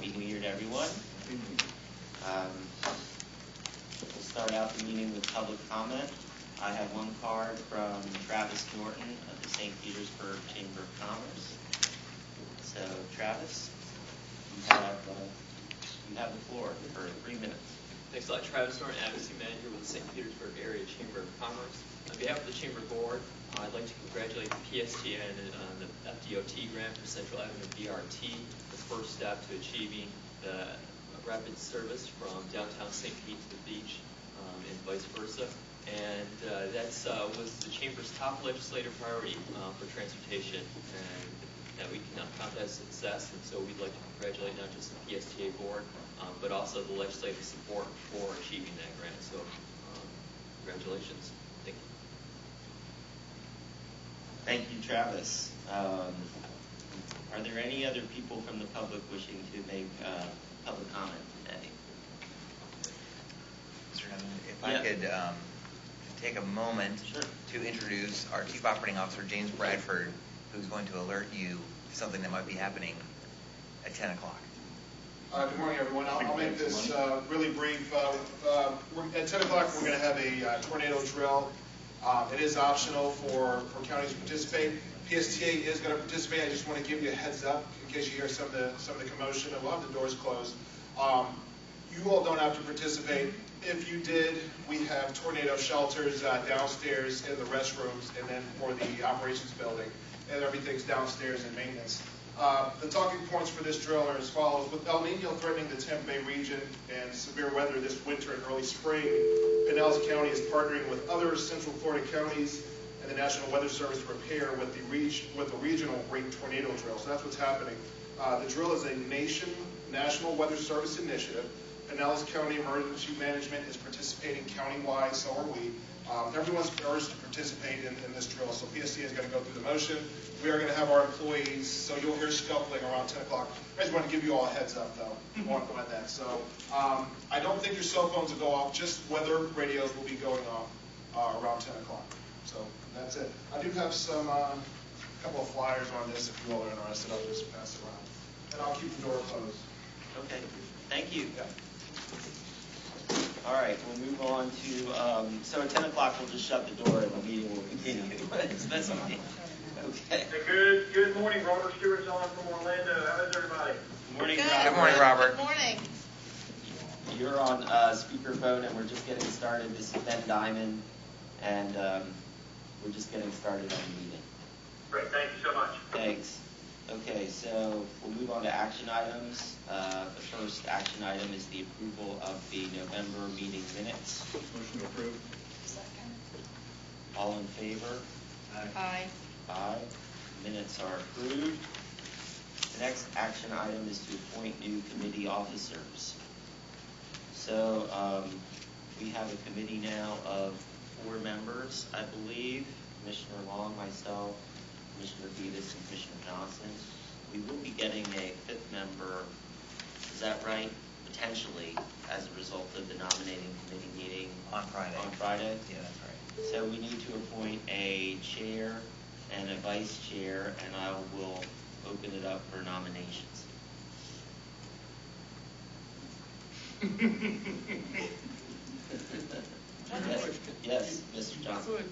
Happy New Year to everyone. We'll start out the meeting with public comment. I have one card from Travis Norton of the St. Petersburg Chamber of Commerce. So, Travis, you have the floor for 3 minutes. Thanks a lot. Travis Norton, Advocacy Manager with the St. Petersburg Area Chamber of Commerce. On behalf of the Chamber Board, I'd like to congratulate the PSTA on the FDOT grant for Central Avenue BRT, the first step to achieving the rapid service from downtown St. Pete to the beach and vice versa. And that was the Chamber's top legislative priority for transportation, and that we can count that as success. And so we'd like to congratulate not just the PSTA Board, but also the legislative support for achieving that grant. So congratulations. Thank you. Thank you, Travis. Are there any other people from the public wishing to make public comment today? Mr. Chairman, if I could take a moment to introduce our Chief Operating Officer, James Bradford, who's going to alert you to something that might be happening at 10 o'clock. Good morning, everyone. I'll make this really brief. At 10 o'clock, we're going to have a tornado drill. It is optional for counties to participate. PSTA is going to participate. I just want to give you a heads up in case you hear some of the commotion, and we'll have the doors closed. You all don't have to participate. If you did, we have tornado shelters downstairs in the restrooms, and then for the operations building, and everything's downstairs in maintenance. The talking points for this drill are as follows. With El Nino threatening the Tampa Bay region and severe weather this winter and early spring, Pinellas County is partnering with other Central Florida counties and the National Weather Service to prepare with the regional great tornado drill. So that's what's happening. The drill is a National Weather Service initiative. Pinellas County Emergency Management is participating countywide, so are we. Everyone's urged to participate in this drill, so PSTA is going to go through the motion. We are going to have our employees, so you'll hear scuffling around 10 o'clock. I just want to give you all a heads up, though, on that. So I don't think your cell phones will go off, just weather radios will be going off around 10 o'clock. So that's it. I do have a couple of flyers on this if you all are interested. I'll just pass it around. And I'll keep the door closed. Okay, thank you. Yeah. All right, we'll move on to, so at 10 o'clock we'll just shut the door and the meeting will continue. That's okay. Okay. Good morning, Robert Stewart's on from Orlando. How is everybody? Good morning, Good. Robert. Good morning, Robert. Good morning. You're on speakerphone, and we're just getting started. This is Ben Diamond, and we're just getting started on the meeting. Great, thank you so much. Thanks. Okay, so we'll move on to action items. The first action item is the approval of the November meeting minutes. Motion approved. Second. All in favor? Aye. Aye. Minutes are approved. The next action item is to appoint new committee officers. So we have a committee now of 4 members, I believe. Commissioner Long, myself, Commissioner Beavis, and Commissioner Johnson. We will be getting a 5th member, is that right? Potentially, as a result of the nominating committee meeting On Friday. On Friday? Yeah, that's right. So we need to appoint a chair and a vice chair, and I will open it up for nominations. Yes, Mr. Johnson. You could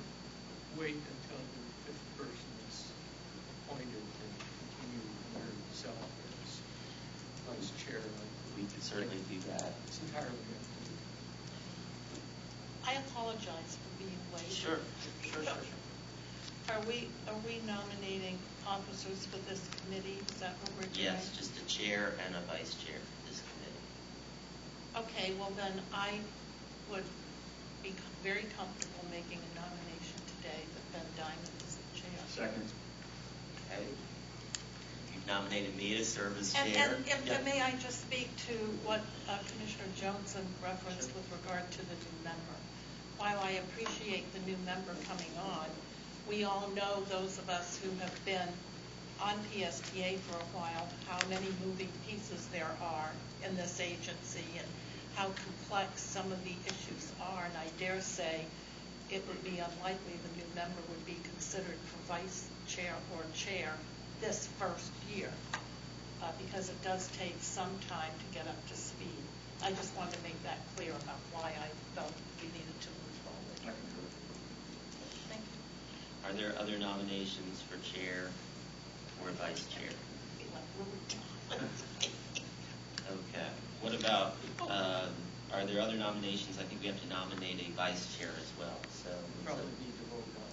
wait until the 5th person is appointed and continue yourself as vice chair. We could certainly do that. It's entirely up to you. I apologize for being late. Sure. Are we nominating officers for this committee? Is that what we're doing? Yes, just a chair and a vice chair for this committee. Okay, well then I would be very comfortable making a nomination today that Ben Diamond is the chair. Second. Okay. You've nominated me to serve as And chair. may I just speak to what Commissioner Johnson referenced with regard to the new member? While I appreciate the new member coming on, we all know, those of us who have been on PSTA for a while, how many moving pieces there are in this agency and how complex some of the issues are. And I dare say it would be unlikely the new member would be considered for vice chair or chair this first year. because it does take some time to get up to speed. I just wanted to make that clear about why I felt we needed to move forward. Thank you. Are there other nominations for chair or vice chair? Okay. What about, are there other nominations? I think we have to nominate a vice chair as well. So Probably need to vote on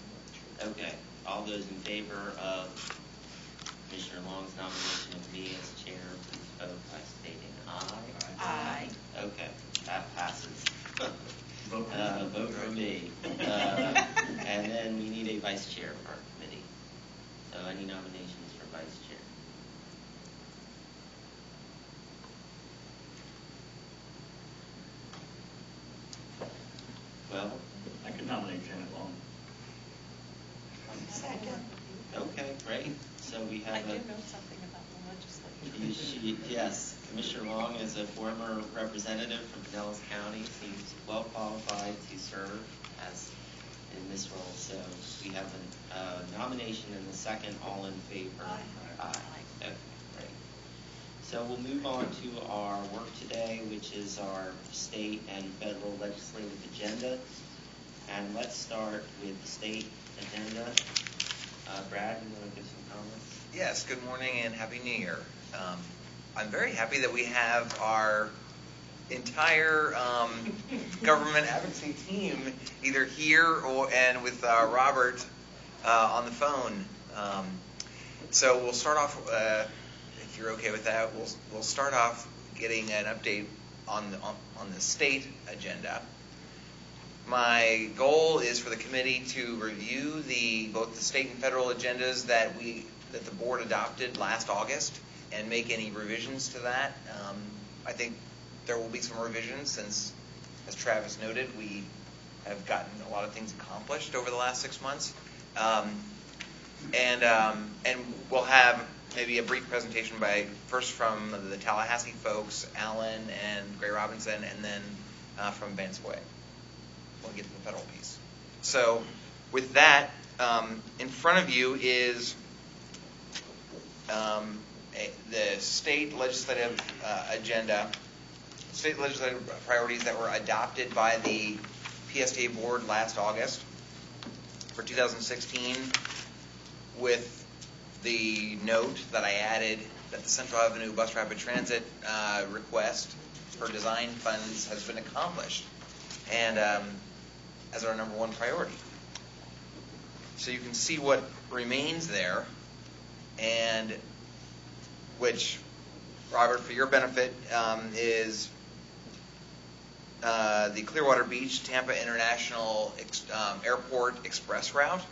that. okay. All those in favor of Commissioner Long's nomination of me as chair, please vote by stating aye. Aye. Okay, that passes. Vote for me. And then we need a vice chair of our committee. So any nominations for vice chair? Well, I could nominate Janet Long. Second. okay, great. So we I have do a. know something about the legislature. Yes, Commissioner Long is a former representative from Pinellas County. Seems well qualified to serve as in this role. So we have a nomination and a second. All in favor? Aye. Aye. Okay, great. So we'll move on to our work today, which is our state and federal legislative agenda. And let's start with the state agenda. Brad, you want to give some comments? Yes, good morning and Happy New Year. I'm very happy that we have our entire government advocacy team either here and with Robert on the phone. So we'll start off, if you're okay with that, we'll start off getting an update on the state agenda. My goal is for the committee to review both the state and federal agendas that the board adopted last August and make any revisions to that. I think there will be some revisions since, as Travis noted, we have gotten a lot of things accomplished over the last 6 months. And we'll have maybe a brief presentation first from the Tallahassee folks, Alan and Gray Robinson, and then from Vanscoy. We'll get to the federal piece. So with that, in front of you is the state legislative agenda, state legislative priorities that were adopted by the PSTA board last August for 2016, with the note that I added that the Central Avenue Bus Rapid Transit request for design funds has been accomplished, and as our number one priority. So you can see what remains there, and which, Robert, for your benefit, is the Clearwater Beach Tampa International Airport Express Route,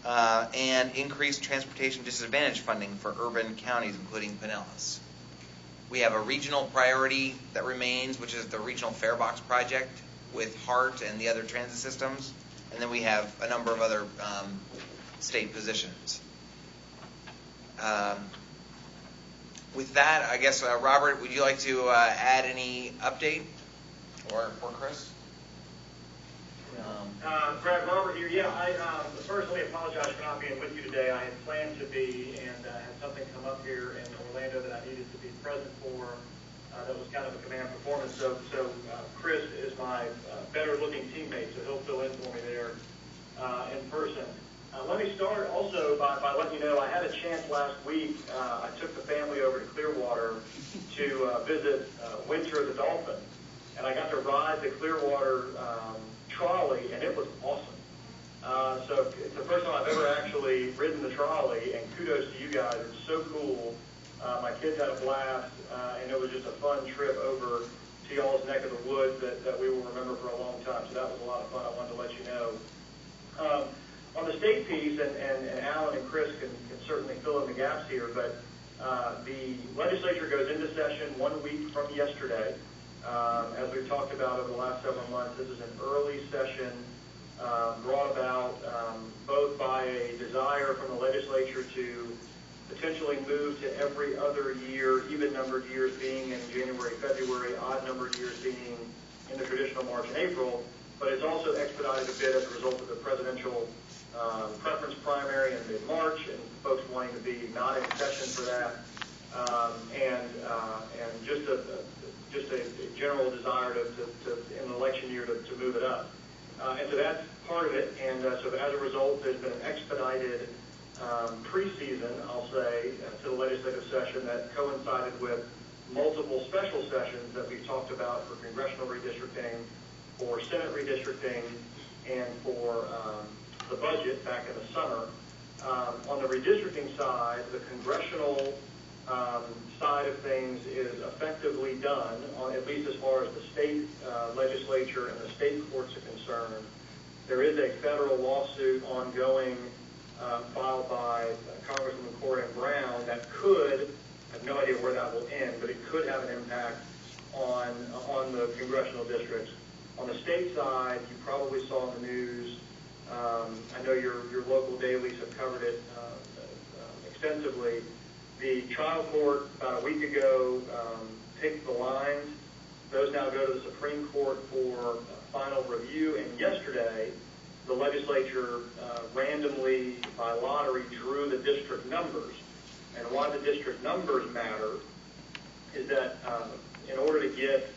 and increased transportation disadvantage funding for urban counties, including Pinellas. We have a regional priority that remains, which is the Regional Farebox Project with HART and the other transit systems. And then we have a number of other state positions. With that, I guess, Robert, would you like to add any update? Or Chris? Brad, Robert here. Yeah, I first let me apologize for not being with you today. I had planned to be and had something come up here in Orlando that I needed to be present for. That was kind of a command performance. So Chris is my better-looking teammate, so he'll fill in for me there in person. Let me start also by letting you know I had a chance last week. I took the family over to Clearwater to visit Winter the Dolphin, and I got to ride the Clearwater trolley, and it was awesome. So it's the first time I've ever actually ridden the trolley, and kudos to you guys. It's so cool. My kids had a blast, and it was just a fun trip over to y'all's neck of the woods that we will remember for a long time. So that was a lot of fun. I wanted to let you know. On the state piece, and Alan and Chris can certainly fill in the gaps here, but the legislature goes into session 1 week from yesterday. As we've talked about over the last several months, this is an early session brought about both by a desire from the legislature to potentially move to every other year, even-numbered years being in January, February, odd-numbered years being in the traditional March and April, but it's also expedited a bit as a result of the presidential preference primary in mid-March and folks wanting to be not in session for that. and just a general desire in the election year to move it up. And so that's part of it. And so as a result, there's been an expedited preseason, I'll say, to the legislative session that coincided with multiple special sessions that we've talked about for congressional redistricting, for Senate redistricting, and for the budget back in the summer. On the redistricting side, the congressional side of things is effectively done, at least as far as the state legislature and the state courts are concerned. There is a federal lawsuit ongoing filed by Congresswoman Corian Brown that could, I have no idea where that will end, but it could have an impact on the congressional districts. On the state side, you probably saw in the news, I know your local dailies have covered it extensively. The trial court about a week ago picked the lines. Those now go to the Supreme Court for final review, and yesterday the legislature randomly, by lottery, drew the district numbers. And why the district numbers matter is that in order to get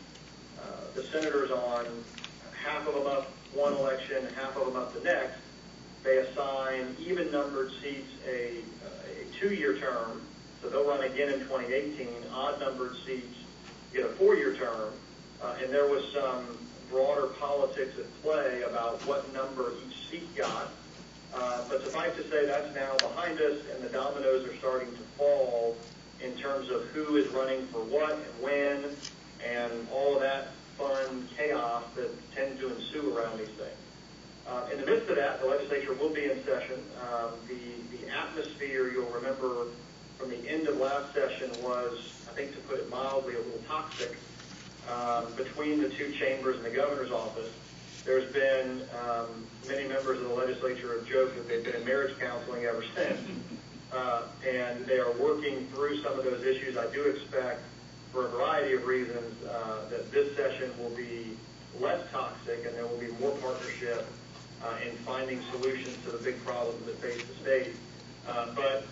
the senators on half of them up one election, half of them up the next, they assign even-numbered seats a two-year term, so they'll run again in 2018. Odd-numbered seats get a four-year term, and there was some broader politics at play about what number each seat got. But suffice to say, that's now behind us, and the dominoes are starting to fall in terms of who is running for what and when, and all of that fun chaos that tends to ensue around these things. In the midst of that, the legislature will be in session. The atmosphere, you'll remember from the end of last session, was, I think to put it mildly, a little toxic between the two chambers and the governor's office. There's been, many members of the legislature have joked that they've been in marriage counseling ever since. And they are working through some of those issues. I do expect, for a variety of reasons, that this session will be less toxic and there will be more partnership in finding solutions to the big problems that face the state. But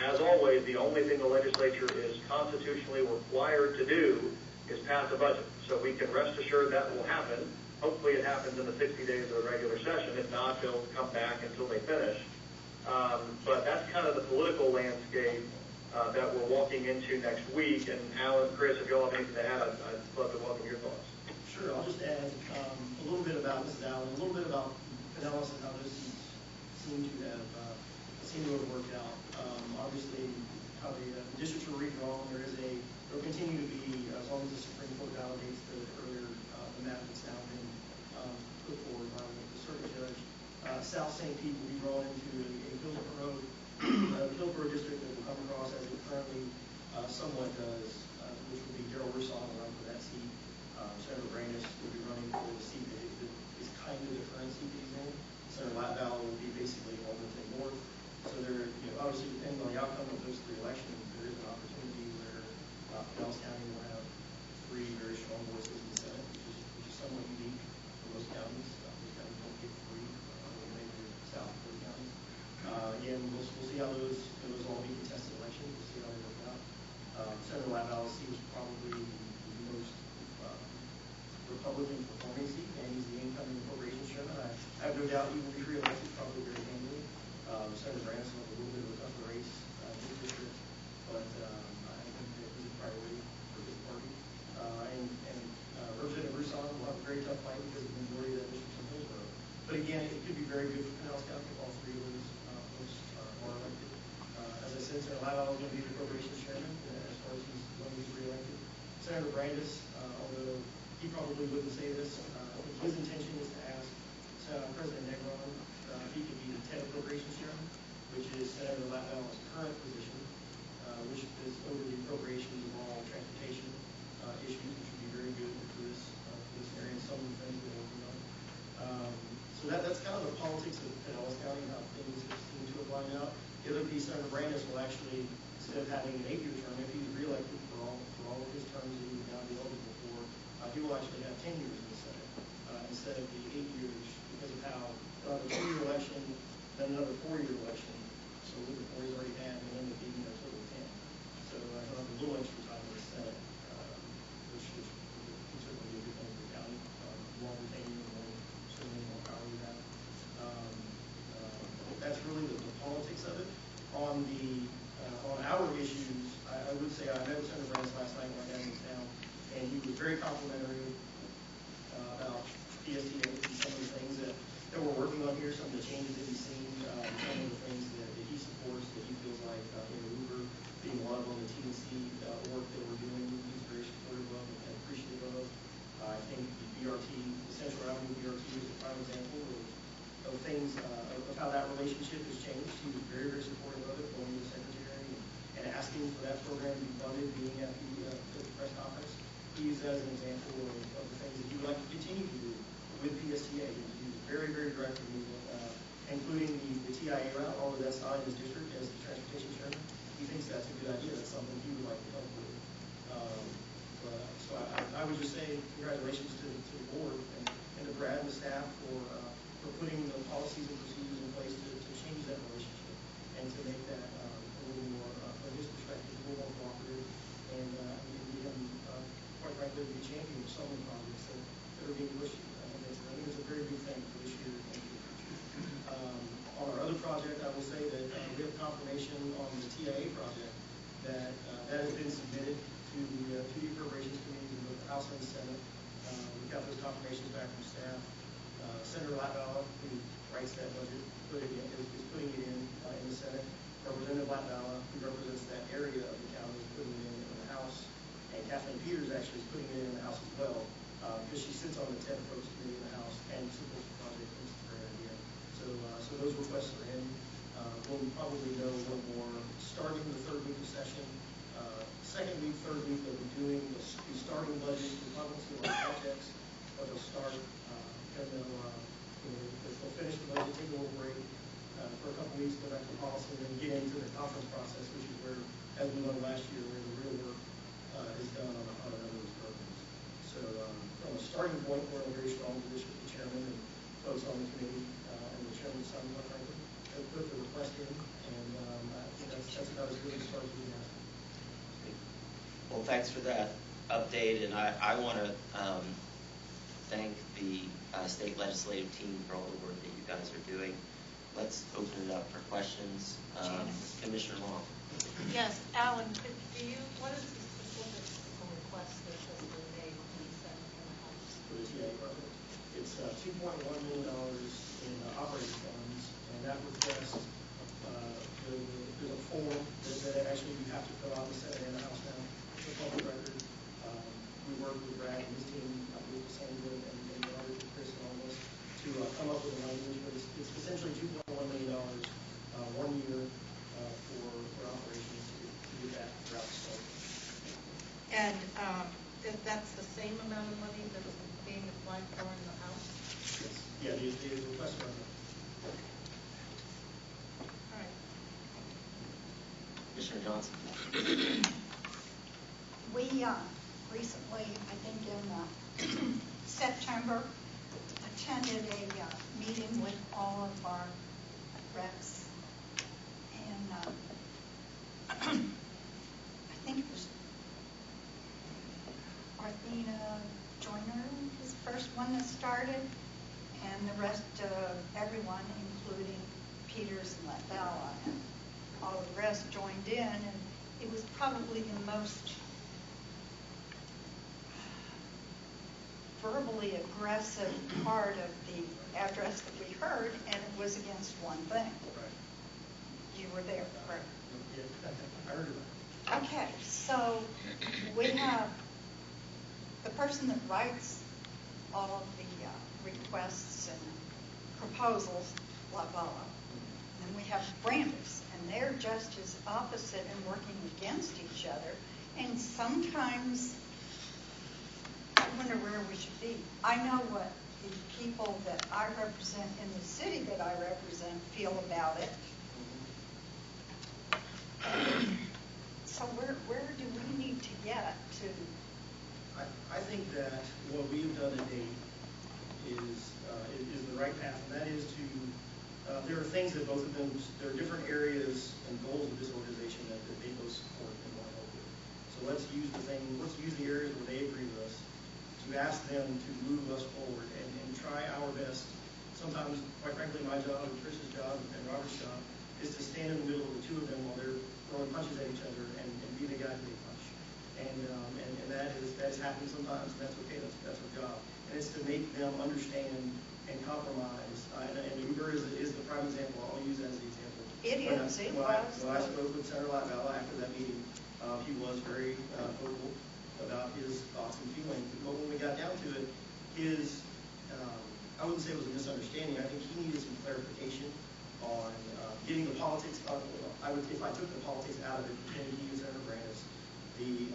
as always, the only thing the legislature is constitutionally required to do is pass a budget. So we can rest assured that will happen. Hopefully it happens in the 60 days of the regular session. If not, they'll come back until they finish. But that's kind of the political landscape that we're walking into next week. And Alan, Chris, if you all have anything to add, I'd love to welcome your thoughts. Sure, I'll just add a little bit about Mrs. Allen, a little bit about Pinellas and how those seats seem to have worked out. Obviously, how the districts were redrawn, there will continue to be, as long as the Supreme Court validates the earlier the map that's now been put forward by the circuit judge. South St. Pete will be drawn into a Hillsborough district that will come across as it currently somewhat does, which will be Darrell Rousseau will run for that seat. Senator Brandis will be running for the seat that is kind of the current seat that he's in. Senator Latval will be basically Wilmington North. So there, obviously, depending on the outcome of those three elections, there is an opportunity where Pinellas County will have three very strong voices in the Senate, which is somewhat unique for most counties. Most counties don't get three, maybe south of those counties. Again, we'll see how those all be contested elections. We'll see how they work out. Senator Latval's seat was probably the most Republican performing seat, and he's the incoming appropriations chairman. I have no doubt he will be re-elected probably very handily. Senator Brandis will have a little bit of a tougher race in his district, but I think that he's a priority for his party. And Representative Rousseau will have a very tough fight because the majority of that district is in Hillsborough. But again, it could be very good for Pinellas County if all three of those folks are elected. As I said, Senator Latval is going to be the appropriations chairman as far as he's going to be re-elected. Senator Brandis, although he probably wouldn't say this, his intention is to ask President Negron if he could be the 10 appropriations chairman, which is Senator Latval's current position, which is over the appropriations of all transportation issues, which would be very good for this area and some of the things we're working on. So that's kind of the politics of Pinellas County and how things seem to have lined out. The other piece, Senator Brandis will actually, instead of having an 8-year term, if he's reelected for all of his terms that he would now be eligible for, he will actually have 10 years in the Senate instead of the 8 years because of how a 2-year election, then another 4-year election. So with the 4 he's already had, and then the being a total of 10. So I thought a little really the politics of it. On our issues, I would say I met with Senator Brands last night when I got in town, and he was very complimentary about PSTA and some of the things that we're working on here, some of the changes that he's seen, some of the things that he supports, that he feels like Uber being one of them, the TNC work that we're doing, he's very supportive of and appreciative of. I think the BRT, the Central Avenue BRT is a prime example of things, of how that relationship has changed. He was very, very supportive of it, going to the secretary and asking for that program to be funded, being at the press conference. He used that as an example of the things that he would like to continue to do with PSTA. He was very, very direct with me, including the TIA route, although that's not in his district as the transportation chairman. He thinks that's a good idea. That's something he would like to help with. So I would just say congratulations to the board and to Brad and the staff for putting the policies and procedures in place to change that relationship and to make that a little more, from his perspective, a little more cooperative and be him, quite frankly, to be champion of some of the projects that are being pushed. I think it's a very big thing for this year and for the future. On our other project, I will say that we have confirmation on the TIA project that has been submitted to the appropriations committees in both the House and the Senate. We got those confirmations back from staff. Senator Latvala, who writes that budget, is putting it in the Senate. Representative Latvala, who represents that area of the county, is putting it in the House. And Kathleen Peters actually is putting it in the House as well, because she sits on the TED Approach Committee in the House and supports the project. Thinks it's a great idea. So those requests are in. We'll probably know a little more starting the third week of session. Second week, third week, they'll be doing the starting budget. We're not going to see a lot of projects, but they'll start, and they'll finish the budget, take a little break for a couple weeks, go back to policy, and then get into the conference process, which is where, as we learned last year, where the real work is done on a number of these programs. So from a starting point, we're in a very strong position with the chairman and folks on the committee, and the chairman's son, quite frankly, have put the request in, and I think that's about as good as far as we can ask. Well, thanks for that update, and I want to thank the state legislative team for all the work that you guys are doing. Let's open it up for questions. Commissioner Long. Yes, Alan, what is the specific request that has been made in the Senate and the House? For the TIA project, it's $2.1 million in operating funds, and that request, there's a form that actually you have to fill out in the Senate and the House now. It's a public record. We worked with Brad and his team, with Cassandra and Robert and Chris and all of us to come up with a language, but it's essentially $2.1 million 1 year for operations to do that throughout the state. And that's the same amount of money that was being applied for in the House? Yes. Yeah, the request for it. All right. Commissioner Johnson. We recently, I think in September, attended a meeting with all of our reps, and I think it was Arthena Joyner was the first one that started, and the rest of everyone, including Peters and Latvala, and all of the rest joined in, and it was probably the most verbally aggressive part of the address that we heard, and it was against one thing. Right. You were there, correct? Yeah, I heard about it. Okay, so we have the person that writes all of the requests and proposals, Latvala, and we have Brandis, and they're just as opposite and working against each other, and sometimes I wonder where we should be. I know what the people that I represent in the city that I represent feel about it. So where do we need to get to? I think that what we've done to date is the right path, and that is to, there are things that both of them, there are different areas and goals of this organization that they both support and want to help with. So let's use the areas where they agree with us to ask them to move us forward and try our best sometimes, quite frankly, my job and Trish's job and Robert's job is to stand in the middle of the two of them while they're throwing punches at each other and be the guy who they punch. And that has happened sometimes, and that's okay, that's our job. And it's to make them understand and compromise. And Uber is the prime example. I'll use that as the example. When I spoke with Senator Latvala after that meeting, he was very vocal about his thoughts and feelings. But when we got down to it, I wouldn't say it was a misunderstanding. I think he needed some clarification on getting the politics. If I took the politics out of it, between he and Senator Brandis,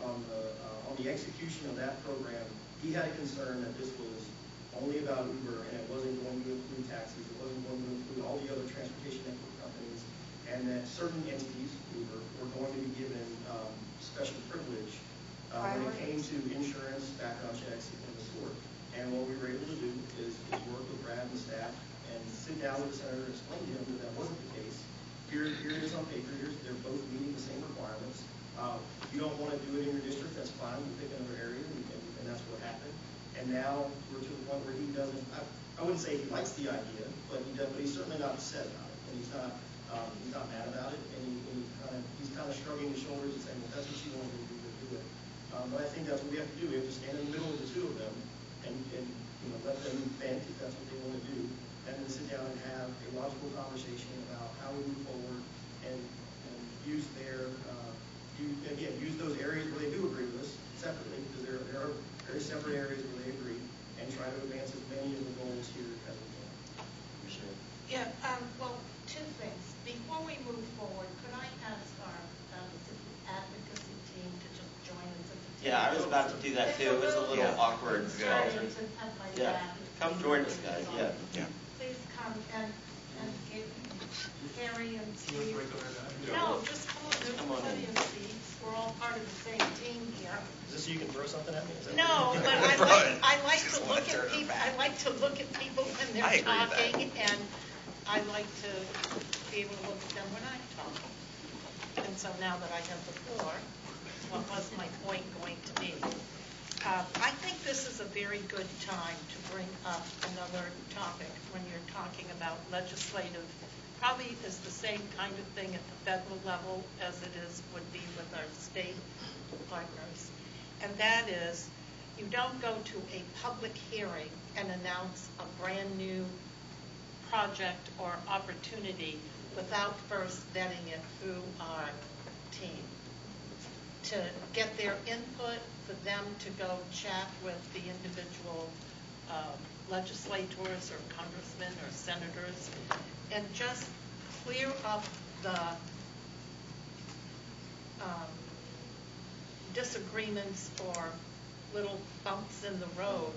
on the execution of that program, he had a concern that this was only about Uber and it wasn't going to include taxis, it wasn't going to include all the other transportation network companies, and that certain entities, Uber, were going to be given special privilege when it came to insurance, background checks, and the sort. And what we were able to do is work with Brad and staff and sit down with the senator and explain to him that wasn't the case. Here it is on paper. They're both meeting the same requirements. If you don't want to do it in your district, that's fine. We'll pick another area, and that's what happened. And now we're to the point where he doesn't. I wouldn't say he likes the idea, but he's certainly not upset about it, and he's not mad about it. And he's kind of shrugging his shoulders and saying, "Well, that's what you want to do. Do it." But I think that's what we have to do. We have to stand in the middle of the two of them and let them vent if that's what they want to do, and then sit down and have a logical conversation about how we move forward and use use those areas where they do agree with us separately, because there are very separate areas where they agree, and try to advance as many of the goals here as we can. Commissioner? Yeah, well, two things. Before we move forward, could I ask our advocacy team to just join us at the table? Yeah, I was about to do that too. It was a little awkward. Starting to have my Yeah, back. come join us, guys. Yeah. Please come and give Harry and Steve. No, just come on. There's Come on plenty in. of seats. We're all part of the same team here. Is this so you can throw something at me? Is that No, what but I like to Just look wanna turn at her people. back. I like to look at people when I they're agree with that. talking, and I like to be able to look at them when I'm talking. And so now that I have the floor, what was my point going to be? I think this is a very good time to bring up another topic when you're talking about legislative. Probably is the same kind of thing at the federal level as it would be with our state partners. And that is, you don't go to a public hearing and announce a brand new project or opportunity without first vetting it through our team. To get their input, for them to go chat with the individual legislators or congressmen or senators, and just clear up the disagreements or little bumps in the road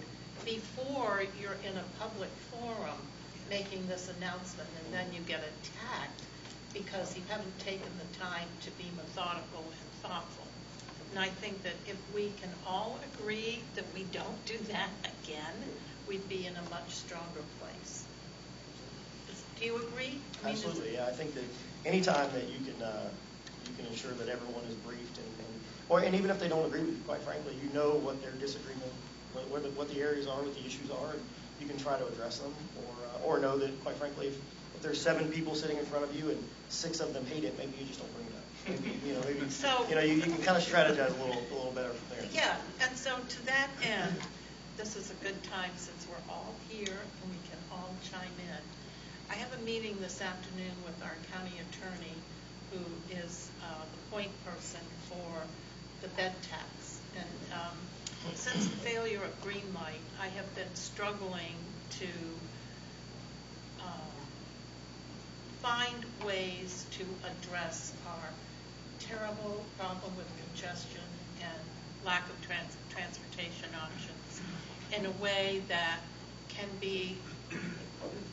before you're in a public forum making this announcement, and then you get attacked because you haven't taken the time to be methodical and thoughtful. And I think that if we can all agree that we don't do that again, we'd be in a much stronger place. Do you agree? Absolutely, yeah. I think that any time that you can ensure that everyone is briefed, and even if they don't agree with you, quite frankly, you know what their disagreement, what the areas are, what the issues are, and you can try to address them, or know that, quite frankly, if there's 7 people sitting in front of you and 6 of them hate it, maybe you just don't bring it up. Maybe, you can kind of strategize a little better from there. Yeah, and so to that end, this is a good time since we're all here and we can all chime in. I have a meeting this afternoon with our county attorney, who is the point person for the bed tax. And since the failure of Greenlight, I have been struggling to find ways to address our terrible problem with congestion and lack of transportation options in a way that can be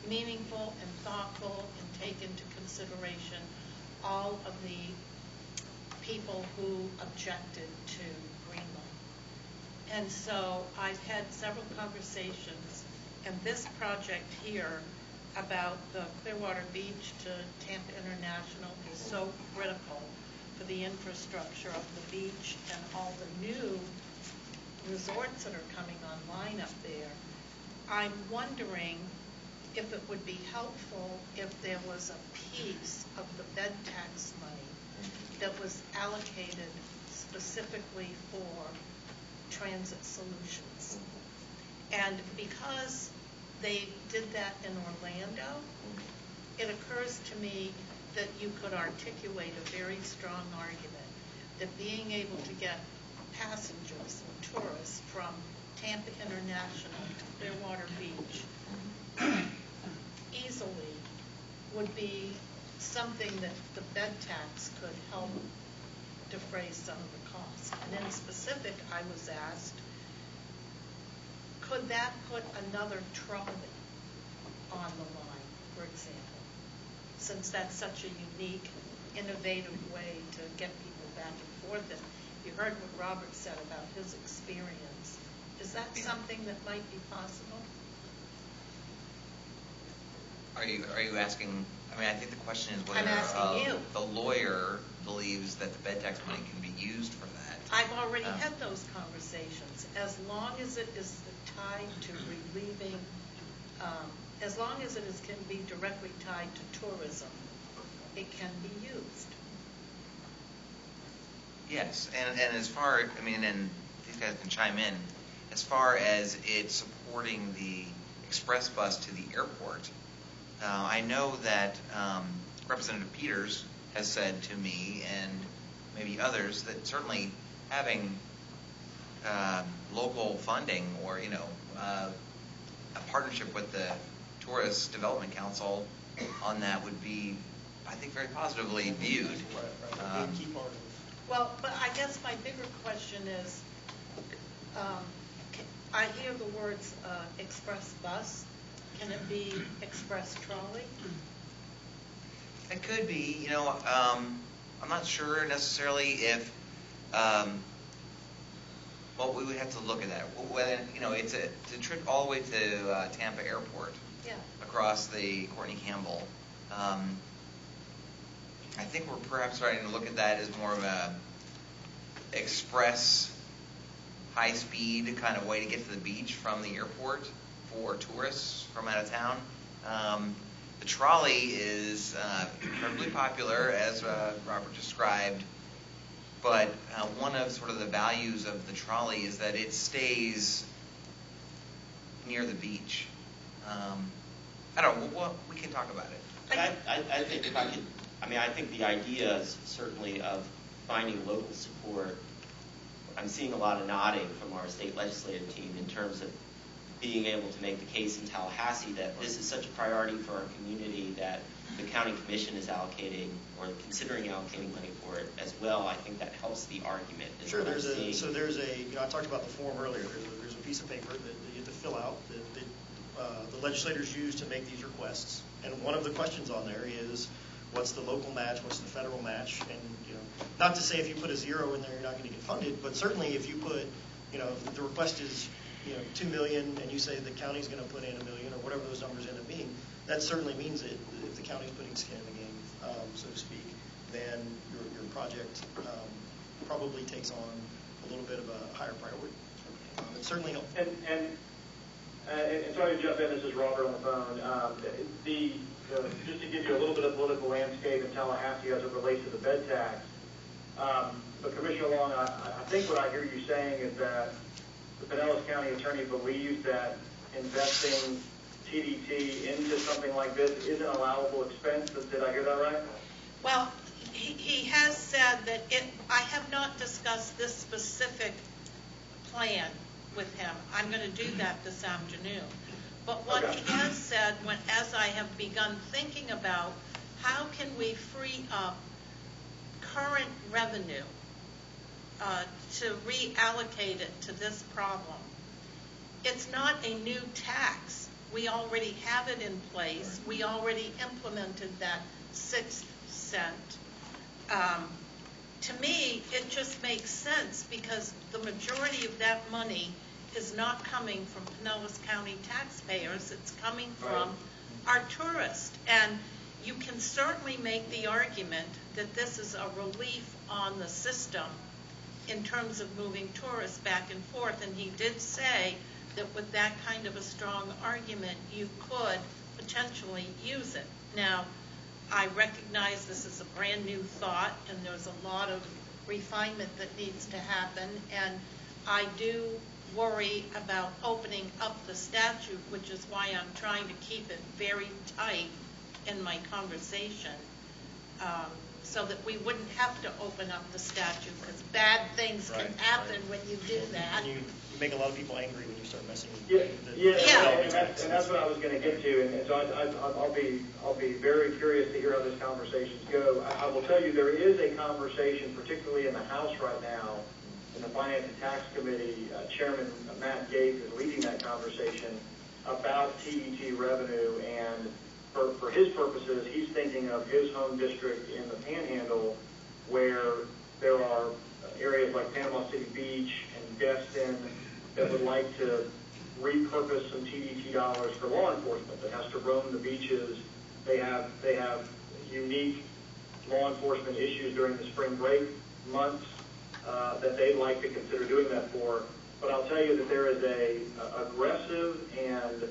meaningful and thoughtful and take into consideration all of the people who objected to Greenlight. And so I've had several conversations, and this project here about the Clearwater Beach to Tampa International is so critical for the infrastructure of the beach and all the new resorts that are coming online up there. I'm wondering if it would be helpful if there was a piece of the bed tax money that was allocated specifically for transit solutions. And because they did that in Orlando, it occurs to me that you could articulate a very strong argument that being able to get passengers and tourists from Tampa International to Clearwater Beach easily would be something that the bed tax could help defray some of the costs. And in specific, I was asked, could that put another trolley on the line, for example, since that's such a unique, innovative way to get people back and forth? And you heard what Robert said about his experience. Is that something that might be possible? Are you asking, I mean, I think the question is whether I'm asking you. the lawyer believes that the bed tax money can be used for that. I've already had those conversations. As long as it is tied to relieving, as long as can be directly tied to tourism, it can be used. Yes, and as far, I mean, and these guys can chime in, as far as it supporting the express bus to the airport, I know that Representative Peters has said to me and maybe others that certainly having local funding or, you know, a partnership with the Tourist Development Council on that would be, I think, very positively viewed. Well, but I guess my bigger question is, I hear the words express bus. Can it be express trolley? It could be, you know, I'm not sure necessarily if, well, we would have to look at that. Whether, you know, it's a trip all the way to Tampa Airport, Yeah. across the Courtney Campbell. I think we're perhaps starting to look at that as more of a express, high-speed kind of way to get to the beach from the airport for tourists from out of town. The trolley is incredibly popular, as Robert described, but one of sort of the values of the trolley is that it stays near the beach. I don't know, well, we can talk about it. I think if I could, I mean, I think the idea is certainly of finding local support. I'm seeing a lot of nodding from our state legislative team in terms of being able to make the case in Tallahassee that this is such a priority for our community that the county commission is allocating or considering allocating money for it as well. I think that helps the argument. Sure, there's a, you know, I talked about the form earlier. There's a piece of paper that you have to fill out that the legislators use to make these requests. And one of the questions on there is, what's the local match, what's the federal match? And, you know, not to say if you put a zero in there, you're not going to get funded, but certainly if you put, you know, if the request is, you know, $2 million, and you say the county's going to put in $1 million, or whatever those numbers end up being, that certainly means that if the county's putting skin in the game, so to speak, then your project probably takes on a little bit of a higher priority. It certainly helps. And sorry to jump in, this is Robert on the phone. Just to give you a little bit of political landscape in Tallahassee as it relates to the bed tax, but Commissioner Long, I think what I hear you saying is that the Pinellas County Attorney believes that investing TDT into something like this is an allowable expense. Did I hear that right? Well, he has said that I have not discussed this specific plan with him. I'm going to do that this afternoon. But what he has said, as I have begun thinking about how can we free up current revenue to reallocate it to this problem. It's not a new tax. We already have it in place. We already implemented that 6 cent. To me, it just makes sense because the majority of that money is not coming from Pinellas County taxpayers. It's coming from our tourists. And you can certainly make the argument that this is a relief on the system in terms of moving tourists back and forth. And he did say that with that kind of a strong argument, you could potentially use it. Now, I recognize this is a brand-new thought, and there's a lot of refinement that needs to happen, and I do worry about opening up the statute, which is why I'm trying to keep it very tight in my conversation, so that we wouldn't have to open up the statute, because bad things can Right, happen right. when you do that. And you make a lot of people angry when you start messing with Yeah, the yeah, development and that's what I was going to get to, and so I'll be very curious to hear how this conversations go. I will tell you, there is a conversation, particularly in the House right now, in the Finance and Tax Committee. Chairman Matt Gates is leading that conversation about TDT revenue, and for his purposes, he's thinking of his home district in the Panhandle, where there are areas like Panama City Beach and Destin that would like to repurpose some TDT dollars for law enforcement that has to roam the beaches. They have unique law enforcement issues during the spring break months that they'd like to consider doing that for. But I'll tell you that there is a aggressive and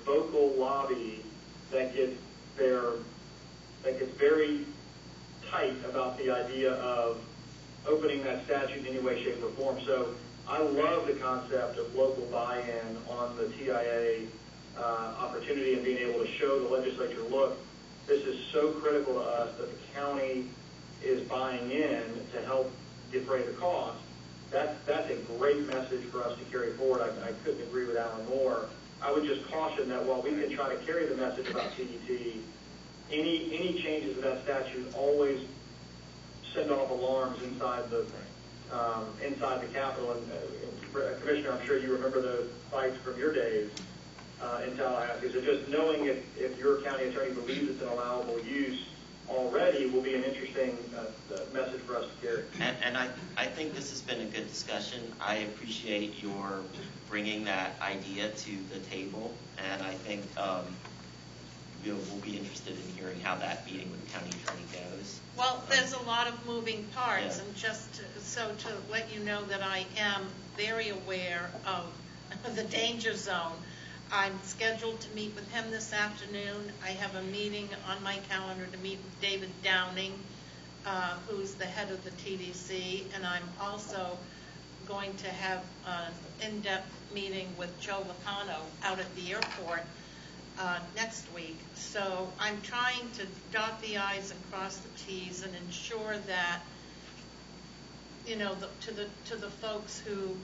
vocal lobby that gets very tight about the idea of opening that statute in any way, shape, or form. So I love the concept of local buy-in on the TIA opportunity and being able to show the legislature, look, this is so critical to us that the county is buying in to help defray the cost. That's a great message for us to carry forward. I couldn't agree with Alan more. I would just caution that while we can try to carry the message about TDT, any changes to that statute always send off alarms inside the Capitol. And Commissioner, I'm sure you remember the fights from your days in Tallahassee. So just knowing if your county attorney believes it's an allowable use already will be an interesting message for us to carry. And I think this has been a good discussion. I appreciate your bringing that idea to the table, and I think we'll be interested in hearing how that meeting with the county attorney goes. Well, there's a lot of moving parts, Yeah. and just to let you know that I am very aware of the danger zone. I'm scheduled to meet with him this afternoon. I have a meeting on my calendar to meet with David Downing, who's the head of the TDC, and I'm also going to have an in-depth meeting with Joe Lopano out at the airport next week. So I'm trying to dot the I's and cross the T's and ensure that, you know, to the folks who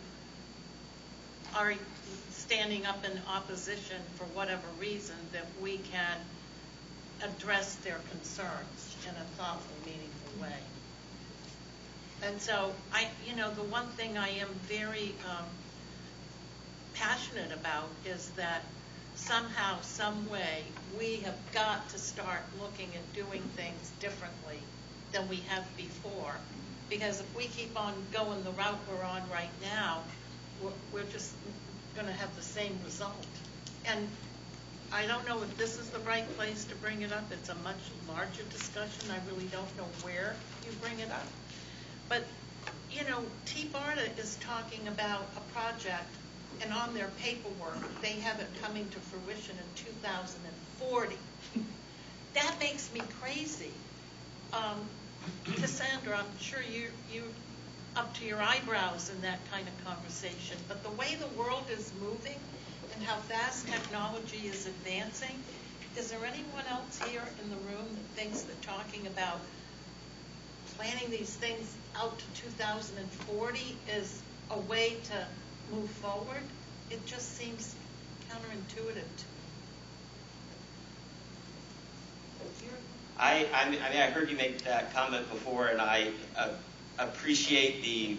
are standing up in opposition for whatever reason, that we can address their concerns in a thoughtful, meaningful way. And so the one thing I am very passionate about is that somehow, some way, we have got to start looking and doing things differently than we have before. Because if we keep on going the route we're on right now, we're just going to have the same result. And I don't know if this is the right place to bring it up. It's a much larger discussion. I really don't know where you bring it up. But, T-BARTA is talking about a project, and on their paperwork, they have it coming to fruition in 2040. That makes me crazy. Cassandra, I'm sure you're up to your eyebrows in that kind of conversation, but the way the world is moving and how fast technology is advancing, is there anyone else here in the room that thinks that talking about planning these things out to 2040 is a way to move forward? It just seems counterintuitive to me. I heard you make that comment before, and I appreciate the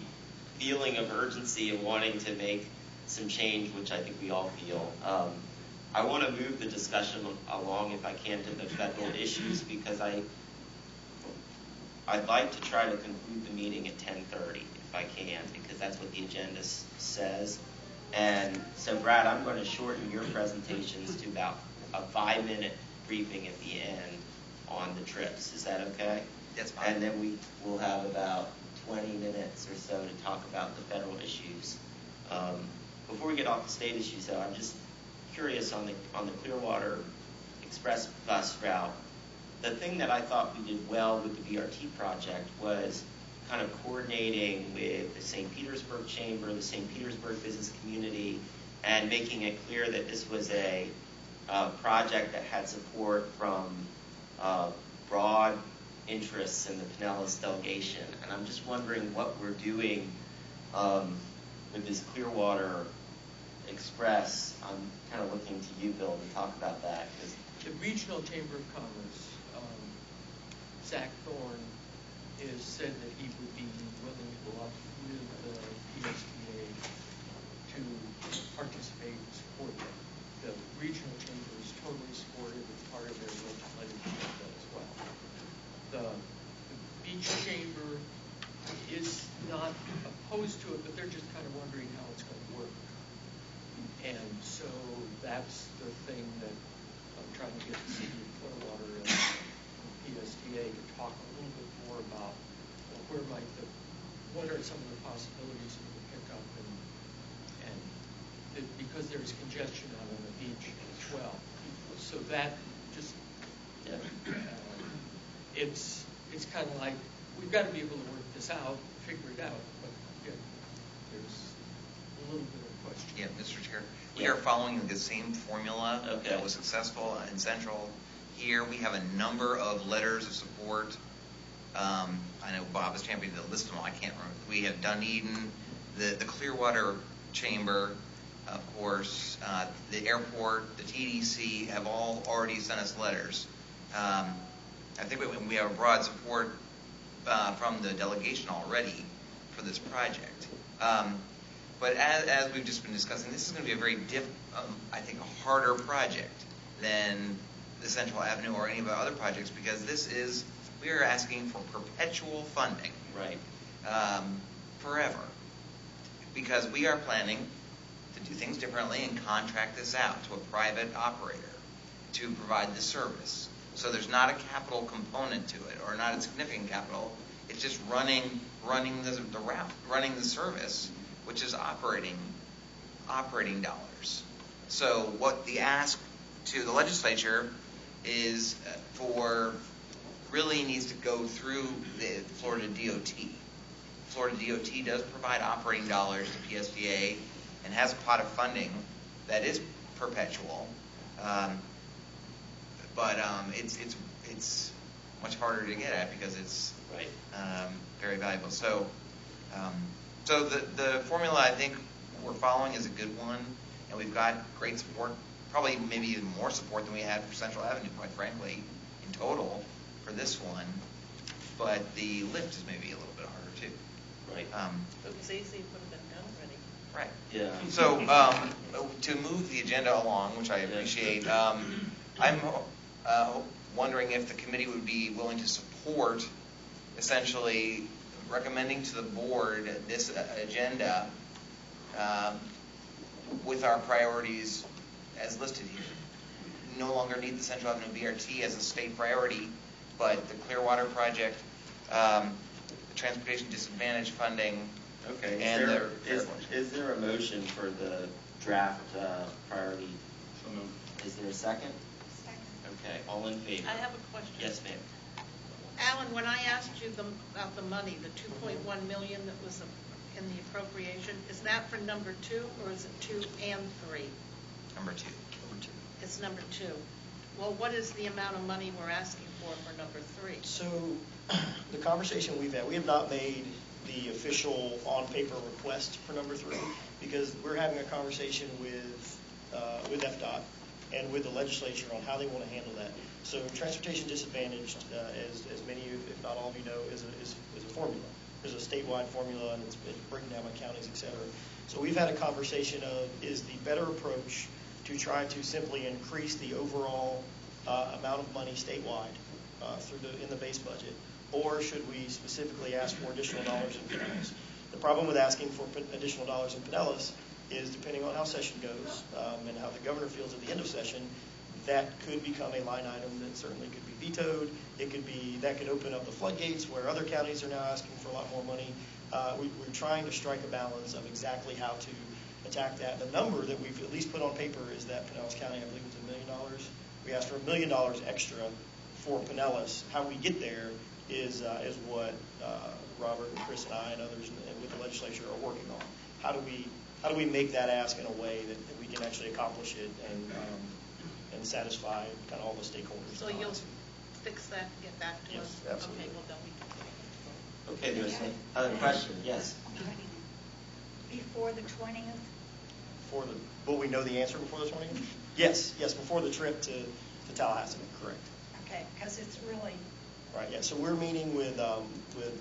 feeling of urgency of wanting to make some change, which I think we all feel. I want to move the discussion along, if I can, to the federal issues, because I'd like to try to conclude the meeting at 10:30, if I can, because that's what the agenda says. And so, Brad, I'm going to shorten your presentations to about a 5-minute briefing at the end on the trips. Is that okay? That's fine. And then we will have about 20 minutes or so to talk about the federal issues. Before we get off the state issues, though, I'm just curious on the Clearwater express bus route. The thing that I thought we did well with the BRT project was kind of coordinating with the St. Petersburg Chamber, the St. Petersburg business community, and making it clear that this was a project that had support from broad interests in the Pinellas delegation. And I'm just wondering what we're doing with this Clearwater Express. I'm kind of looking to you, Bill, to talk about that. The Regional Chamber of Commerce, Zach Thorne, has said that he would be willing to go up with the PSTA to participate and support them. The Regional Chamber is totally supportive. It's part of their legislative agenda as well. The Beach Chamber is not opposed to it, but they're just kind of wondering how it's going to work. And so that's the thing that I'm trying to get the city of Clearwater and PSTA to talk a little bit more about what are some of the possibilities for the pickup and because there's congestion out on the beach as well. So that just it's kind of like we've got to be able to work this out, figure it out, but again, there's a little bit of a question. Yeah, Mr. Chair, we are following the same formula that was successful in Central. Here we have a number of letters of support. I know Bob has championed the list of them. I can't remember. We have Dunedin, the Clearwater Chamber, of course, the airport, the TDC have all already sent us letters. I think we have a broad support from the delegation already for this project. But as we've just been discussing, this is going to be a very I think a harder project than the Central Avenue or any of our other projects, because we are asking for perpetual funding. Right. Forever. Because we are planning to do things differently and contract this out to a private operator to provide the service. So there's not a capital component to it, or not a significant capital. It's just running the route, running the service, which is operating dollars. So what the ask to the legislature is really needs to go through the Florida DOT. Florida DOT does provide operating dollars to PSTA and has a pot of funding that is perpetual, but it's much harder to get at because it's very valuable. So the formula I think we're following is a good one, and we've got great support, probably maybe even more support than we had for Central Avenue, quite frankly, in total for this one. But the lift is maybe a little bit harder too. Right. If it was easy, it would have been done already. Right. Yeah. So to move the agenda along, which I appreciate, I'm wondering if the committee would be willing to support essentially recommending to the board this agenda with our priorities as listed here. We no longer need the Central Avenue BRT as a state priority, but the Clearwater project, the transportation disadvantage funding, Okay. and Is there a motion for the draft priority? So moved. Is there a second? Second. Okay. All in favor? I have a question. Yes, ma'am. Alan, when I asked you about the money, the $2.1 million that was in the appropriation, is that for number 2 or is it 2 and 3? Number 2. It's number 2. Well, what is the amount of money we're asking for number 3? So the conversation we've had, we have not made the official on-paper request for number 3 because we're having a conversation with FDOT and with the legislature on how they want to handle that. So transportation disadvantaged, as many of you, if not all of you know, is a formula. There's a statewide formula, and it's breaking down by counties, et cetera. So we've had a conversation of, is the better approach to try to simply increase the overall amount of money statewide in the base budget, or should we specifically ask for additional dollars in Pinellas? The problem with asking for additional dollars in Pinellas is, depending on how session goes and how the governor feels at the end of session, that could become a line item that certainly could be vetoed. That could open up the floodgates where other counties are now asking for a lot more money. We're trying to strike a balance of exactly how to attack that. The number that we've at least put on paper is that Pinellas County, I believe, was $1 million We asked for $1 million extra for Pinellas. How we get there is what Robert and Chris and I and others with the legislature are working on. How do we make that ask in a way that we can actually accomplish it and satisfy kind of all the stakeholders? So you'll fix that, and get back to Yes, us? absolutely. Okay, well, then we can. Okay, there's another question, yes. Before the 20th? Will we know the answer before the 20th? Yes, before the trip to Tallahassee, correct. Okay, because it's really, Right, yeah, so we're meeting with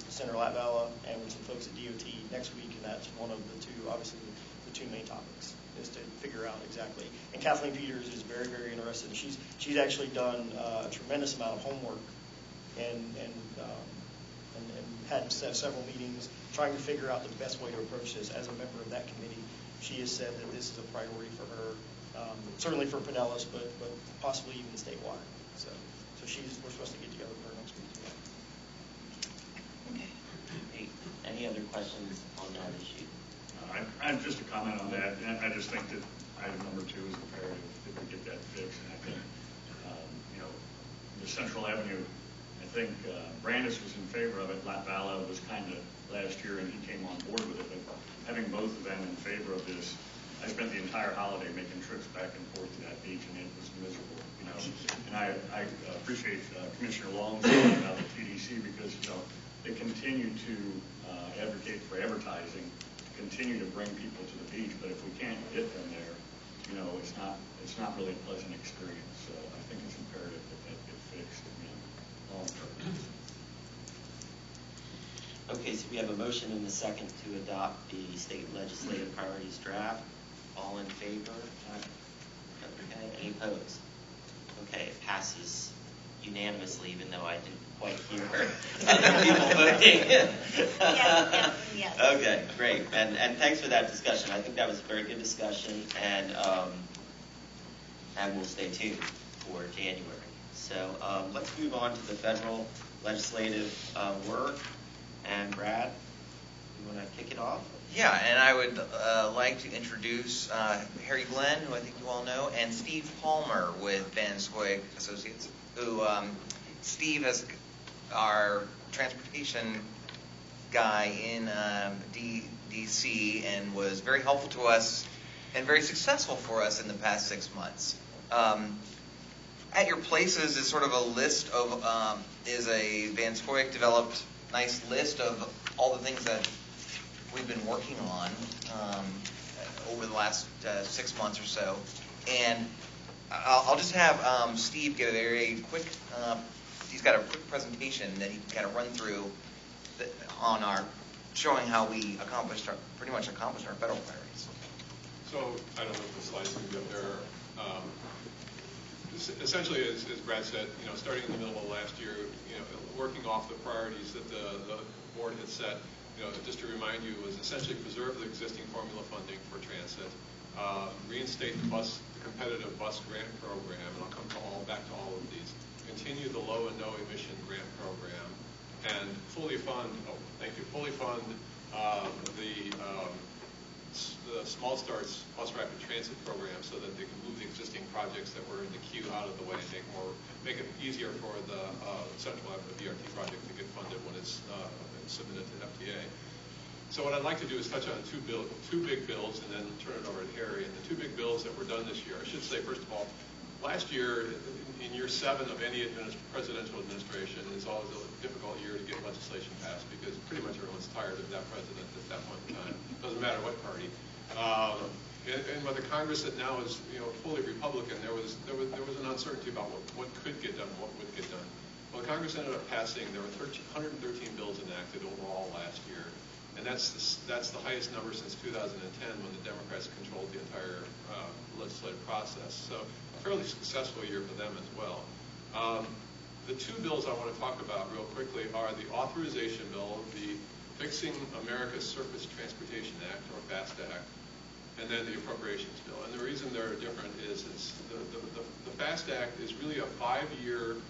Senator Latvala and with some folks at DOT next week, and that's one of the two, obviously, the two main topics, is to figure out exactly. And Kathleen Peters is very, very interested. She's actually done a tremendous amount of homework and had several meetings trying to figure out the best way to approach this. As a member of that committee, she has said that this is a priority for her, certainly for Pinellas, but possibly even statewide. So we're supposed to get together with her next week. Hey, any other questions on that issue? I just a comment on that. I just think that item number 2 is imperative that we get that fixed. And I think, the Central Avenue, I think Brandis was in favor of it. Latvala was kind of last year, and he came on board with it. But having both of them in favor of this, I spent the entire holiday making trips back and forth to that beach, and it was miserable. And I appreciate Commissioner Long's comment about the TDC because they continue to advocate for advertising, continue to bring people to the beach. But if we can't get them there, it's not really a pleasant experience. So I think it's imperative that get fixed. Long term. Okay, so we have a motion and a second to adopt the state legislative priorities draft. All in favor? Okay, any opposed? Okay, it passes unanimously, even though I didn't quite hear other people voting. yes. Okay, great, and thanks for that discussion. I think that was a very good discussion, and we'll stay tuned for January. So let's move on to the federal legislative work. And Brad, you want to kick it off? Yeah, and I would like to introduce Harry Glenn, who I think you all know, and Steve Palmer with Van Scoy Associates, who Steve is our transportation guy in D.C. and was very helpful to us and very successful for us in the past 6 months. At your places is sort of a list of, is a Van Scoy developed nice list of all the things that we've been working on over the last 6 months or so. And I'll just have Steve give a very quick, he's got a quick presentation that he can kind of run through on our, showing how we pretty much accomplished our federal priorities. So, I don't know if the slides can be up there. Essentially, as Brad said, starting in the middle of last year, working off the priorities that the board had set, just to remind you, was essentially preserve the existing formula funding for transit, reinstate the competitive bus grant program, and I'll come back to all of these, continue the low and no emission grant program, and fully fund the Small Starts Bus Rapid Transit program so that they can move the existing projects that were in the queue out of the way and make it easier for the Central Avenue BRT project to get funded when it's submitted to FTA. So what I'd like to do is touch on two big bills and then turn it over to Harry. And the two big bills that were done this year, I should say, first of all, last year, in year 7 of any presidential administration, is always a difficult year to get legislation passed because pretty much everyone's tired of that president at that point in time. Doesn't matter what party. And with the Congress that now is fully Republican, there was an uncertainty about what could get done, what would get done. Well, the Congress ended up passing. There were 113 bills enacted overall last year, and that's the highest number since 2010 when the Democrats controlled the entire legislative process. So a fairly successful year for them as well. The two bills I want to talk about real quickly are the authorization bill, the Fixing America's Surface Transportation Act, or FAST Act, and then the appropriations bill. And the reason they're different is the FAST Act is really a 5-year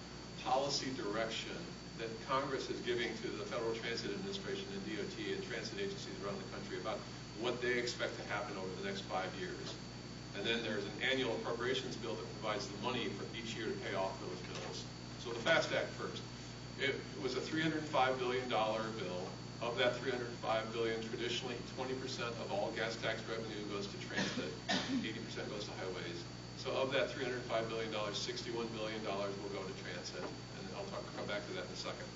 policy direction that Congress is giving to the Federal Transit Administration and DOT and transit agencies around the country about what they expect to happen over the next 5 years. And then there's an annual appropriations bill that provides the money for each year to pay off those bills. So the FAST Act first. It was a $305 billion bill. Of that $305 billion, traditionally 20% of all gas tax revenue goes to transit, 80% goes to highways. So of that $305 billion, $61 billion will go to transit, and I'll come back to that in a second.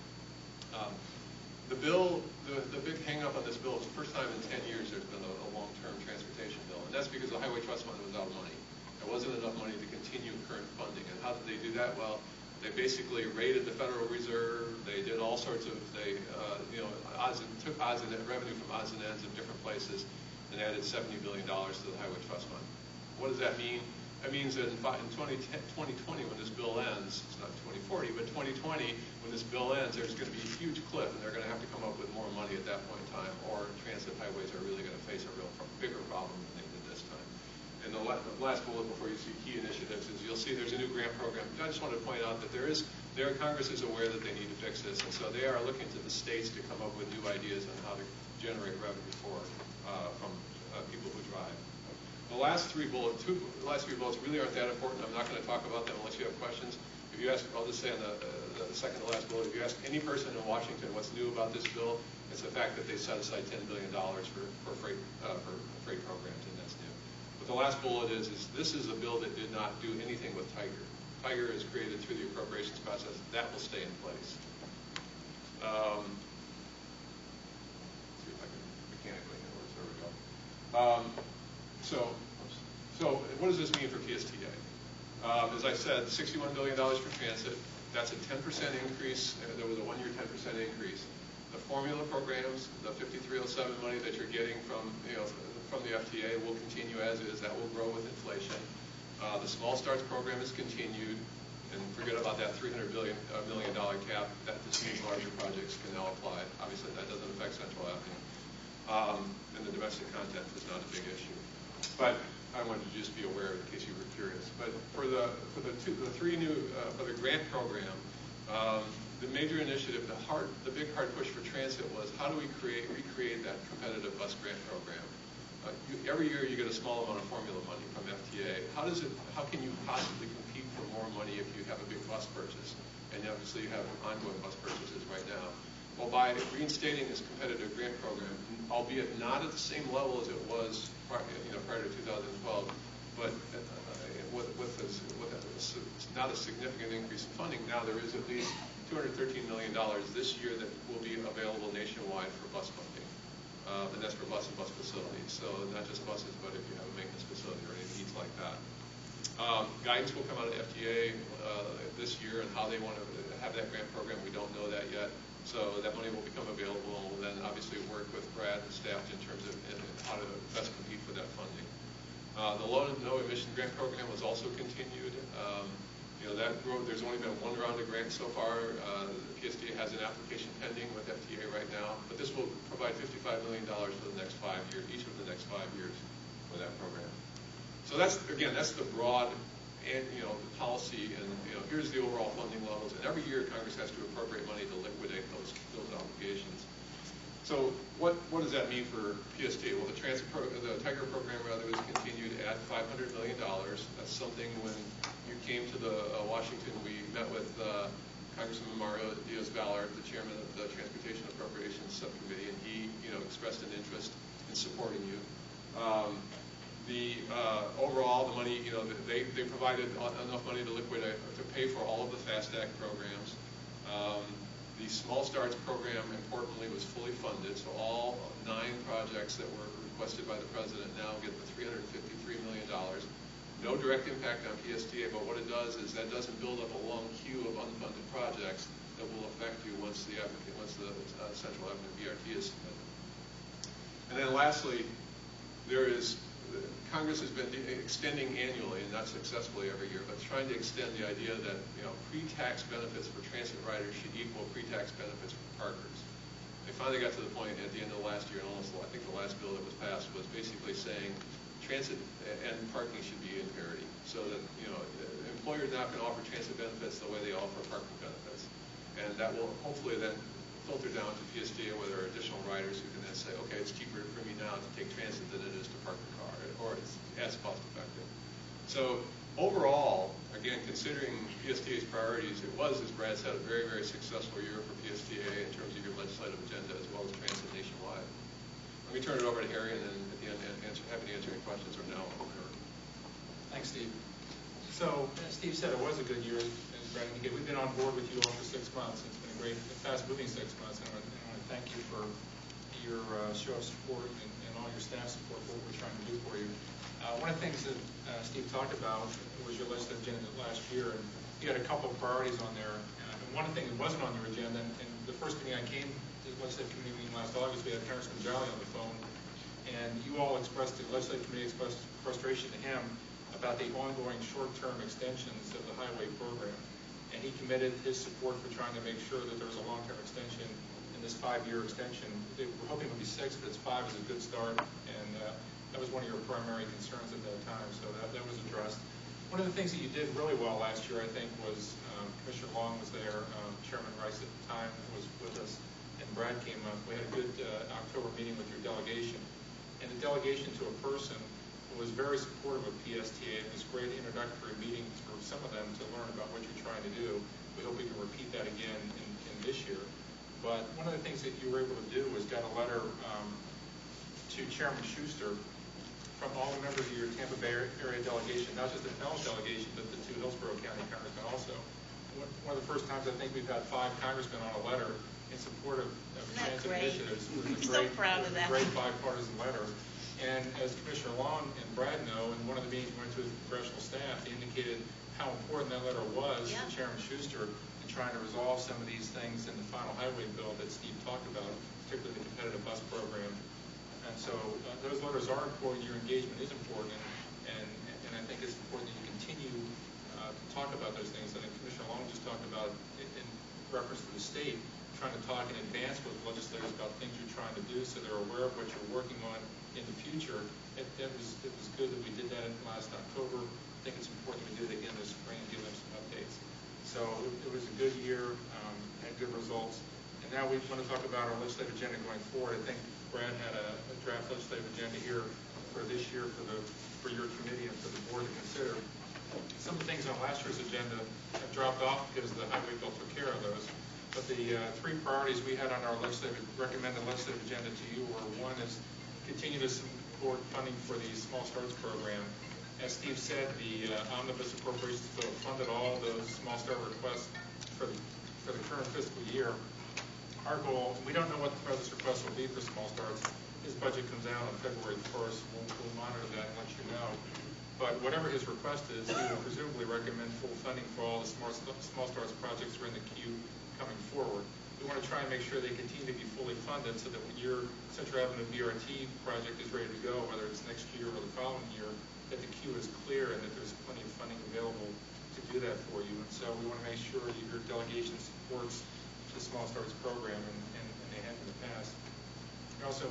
The bill, the big hang-up on this bill is the first time in 10 years there's been a long-term transportation bill, and that's because the Highway Trust Fund was out of money. There wasn't enough money to continue current funding, and how did they do that? Well, they basically raided the Federal Reserve. They did all sorts of, took odds and revenue from odds and ends of different places and added $70 billion to the Highway Trust Fund. What does that mean? That means that in 2020, when this bill ends, it's not 2040, but 2020, when this bill ends, there's going to be a huge cliff, and they're going to have to come up with more money at that point in time, or transit highways are really going to face a bigger problem than they did this time. And the last bullet before you see key initiatives is you'll see there's a new grant program. I just want to point out that Congress is aware that they need to fix this, and so they are looking to the states to come up with new ideas on how to generate revenue from people who drive. The last three bullets really aren't that important. I'm not going to talk about them unless you have questions. If you ask, I'll just say on the second to last bullet, if you ask any person in Washington what's new about this bill, it's the fact that they set aside $10 billion for freight programs, and that's new. But the last bullet is this is a bill that did not do anything with Tiger. Tiger is created through the appropriations process. That will stay in place. See if I can mechanically handle this. There we go. So what does this mean for PSTA? As I said, $61 billion for transit. That's a 10% increase. There was a one-year 10% increase. The formula programs, the 5307 money that you're getting from the FTA will continue as is. That will grow with inflation. The Small Starts program is continued. And forget about that $300 million cap. That just means larger projects can now apply. Obviously, that doesn't affect Central Avenue. And the domestic content is not a big issue. But I wanted to just be aware in case you were curious. But for the grant program, the major initiative, the big hard push for transit was how do we recreate that competitive bus grant program? Every year you get a small amount of formula money from FTA. How can you possibly compete for more money if you have a big bus purchase? And obviously you have ongoing bus purchases right now. Well, by reinstating this competitive grant program, albeit not at the same level as it was prior to 2012, but with not a significant increase in funding, now there is at least $213 million this year that will be available nationwide for bus funding. And that's for bus and bus facilities. So not just buses, but if you have a maintenance facility or any needs like that. Guidance will come out of FTA this year and how they want to have that grant program. We don't know that yet. So that money will become available, and we'll then obviously work with Brad and staff in terms of how to best compete for that funding. The low and no emission grant program was also continued. There's only been one round of grants so far. The PSTA has an application pending with FTA right now, but this will provide $55 million for the next 5 years, each of the next 5 years for that program. So that's the broad the policy, and here's the overall funding levels. And every year Congress has to appropriate money to liquidate those obligations. So what does that mean for PSTA? Well, the Tiger program is continued at $500 million. That's something when you came to Washington, we met with Congressman Mario Diaz-Balart, the chairman of the Transportation Appropriations Subcommittee, and he expressed an interest in supporting you. Overall, the money, they provided enough money to liquidate, to pay for all of the FAST Act programs. The Small Starts program, importantly, was fully funded, so all 9 projects that were requested by the president now get the $353 million. No direct impact on PSTA, but what it does is that doesn't build up a long queue of unfunded projects that will affect you once the Central Avenue BRT is submitted. And then lastly, Congress has been extending annually, and not successfully every year, but trying to extend the idea that pre-tax benefits for transit riders should equal pre-tax benefits for parkers. They finally got to the point at the end of last year, and I think the last bill that was passed was basically saying transit and parking should be in parity, so that employers now can offer transit benefits the way they offer parking benefits, and that will hopefully then filter down to PSTA where there are additional riders who can then say, okay, it's cheaper for me now to take transit than it is to park the car, or it's as cost effective. So overall, again, considering PSTA's priorities, it was, as Brad said, a very, very successful year for PSTA in terms of your legislative agenda as well as transit nationwide. Let me turn it over to Harry, and then at the end, happy to answer any questions or no. Thanks, Steve. So, as Steve said, it was a good year, as Brad indicated. We've been on board with you all for 6 months. It's been a great, fast-moving 6 months, and I want to thank you for your show of support and all your staff support for what we're trying to do for you. One of the things that Steve talked about was your legislative agenda last year, and you had a couple of priorities on there. And one thing that wasn't on your agenda, and the first meeting I came to the legislative committee meeting last August, we had Congressman Jolly on the phone, and you all expressed, the legislative committee expressed frustration to him about the ongoing short-term extensions of the highway program. And he committed his support for trying to make sure that there was a long-term extension in this 5-year extension. We're hoping it would be 6, but it's 5 is a good start, and that was one of your primary concerns at that time, so that was addressed. One of the things that you did really well last year, I think, was Commissioner Long was there, Chairman Rice at the time was with us, and Brad came up. We had a good October meeting with your delegation, and the delegation to a person was very supportive of PSTA. It was a great introductory meeting for some of them to learn about what you're trying to do. We hope we can repeat that again in this year. But one of the things that you were able to do was got a letter to Chairman Schuster from all the members of your Tampa Bay area delegation, not just the Pinellas delegation, but the 2 Hillsborough County congressmen also. One of the first times I think we've had 5 congressmen on a letter in support of transit initiatives. It was a great, proud of that. Great bipartisan letter. And as Commissioner Long and Brad know, in one of the meetings we went to with the congressional staff, they indicated how important that letter was to Chairman Schuster in trying to resolve some of these things in the final highway bill that Steve talked about, particularly the competitive bus program. And so those letters are important. Your engagement is important, and I think it's important that you continue to talk about those things. I think Commissioner Long just talked about, in reference to the state, trying to talk in advance with legislators about things you're trying to do so they're aware of what you're working on in the future. It was good that we did that in last October. I think it's important we do it again this spring and give them some updates. So it was a good year, had good results. And now we want to talk about our legislative agenda going forward. I think Brad had a draft legislative agenda here for this year for your committee and for the board to consider. Some of the things on last year's agenda have dropped off because the highway bill took care of those. But the 3 priorities we had on our recommended legislative agenda to you were: one is continue to support funding for the Small Starts program. As Steve said, the omnibus appropriations bill funded all those Small Start requests for the current fiscal year. Our goal, we don't know what the president's request will be for Small Starts. His budget comes out on February 1st. We'll monitor that and let you know. But whatever his request is, he will presumably recommend full funding for all the Small Starts projects that are in the queue coming forward. We want to try and make sure they continue to be fully funded so that when your Central Avenue BRT project is ready to go, whether it's next year or the following year, that the queue is clear and that there's plenty of funding available to do that for you. And so we want to make sure that your delegation supports the Small Starts program, and they have in the past. We also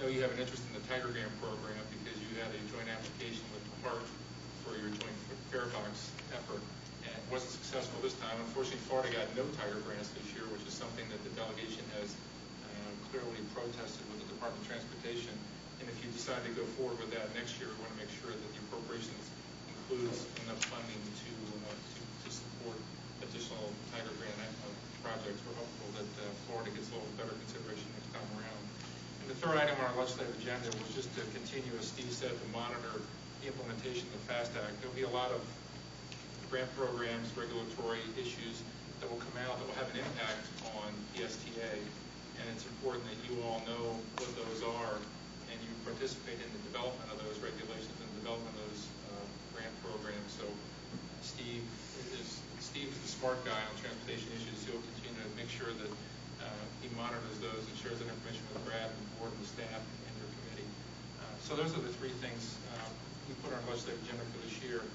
know you have an interest in the Tiger Grant program because you had a joint application with PART for your joint fare box effort. And it wasn't successful this time. Unfortunately, Florida got no Tiger grants this year, which is something that the delegation has clearly protested with the Department of Transportation. And if you decide to go forward with that next year, we want to make sure that the appropriations includes enough funding to support additional Tiger grant projects. We're hopeful that Florida gets a little better consideration next time around. And the third item on our legislative agenda was just to continue, as Steve said, to monitor the implementation of the FAST Act. There'll be a lot of grant programs, regulatory issues that will come out that will have an impact on PSTA, and it's important that you all know what those are and you participate in the development of those regulations and development of those grant programs. So Steve is the smart guy on transportation issues. He'll continue to make sure that he monitors those and shares that information with Brad and the board and the staff and your committee. So those are the 3 things we put on our legislative agenda for this year.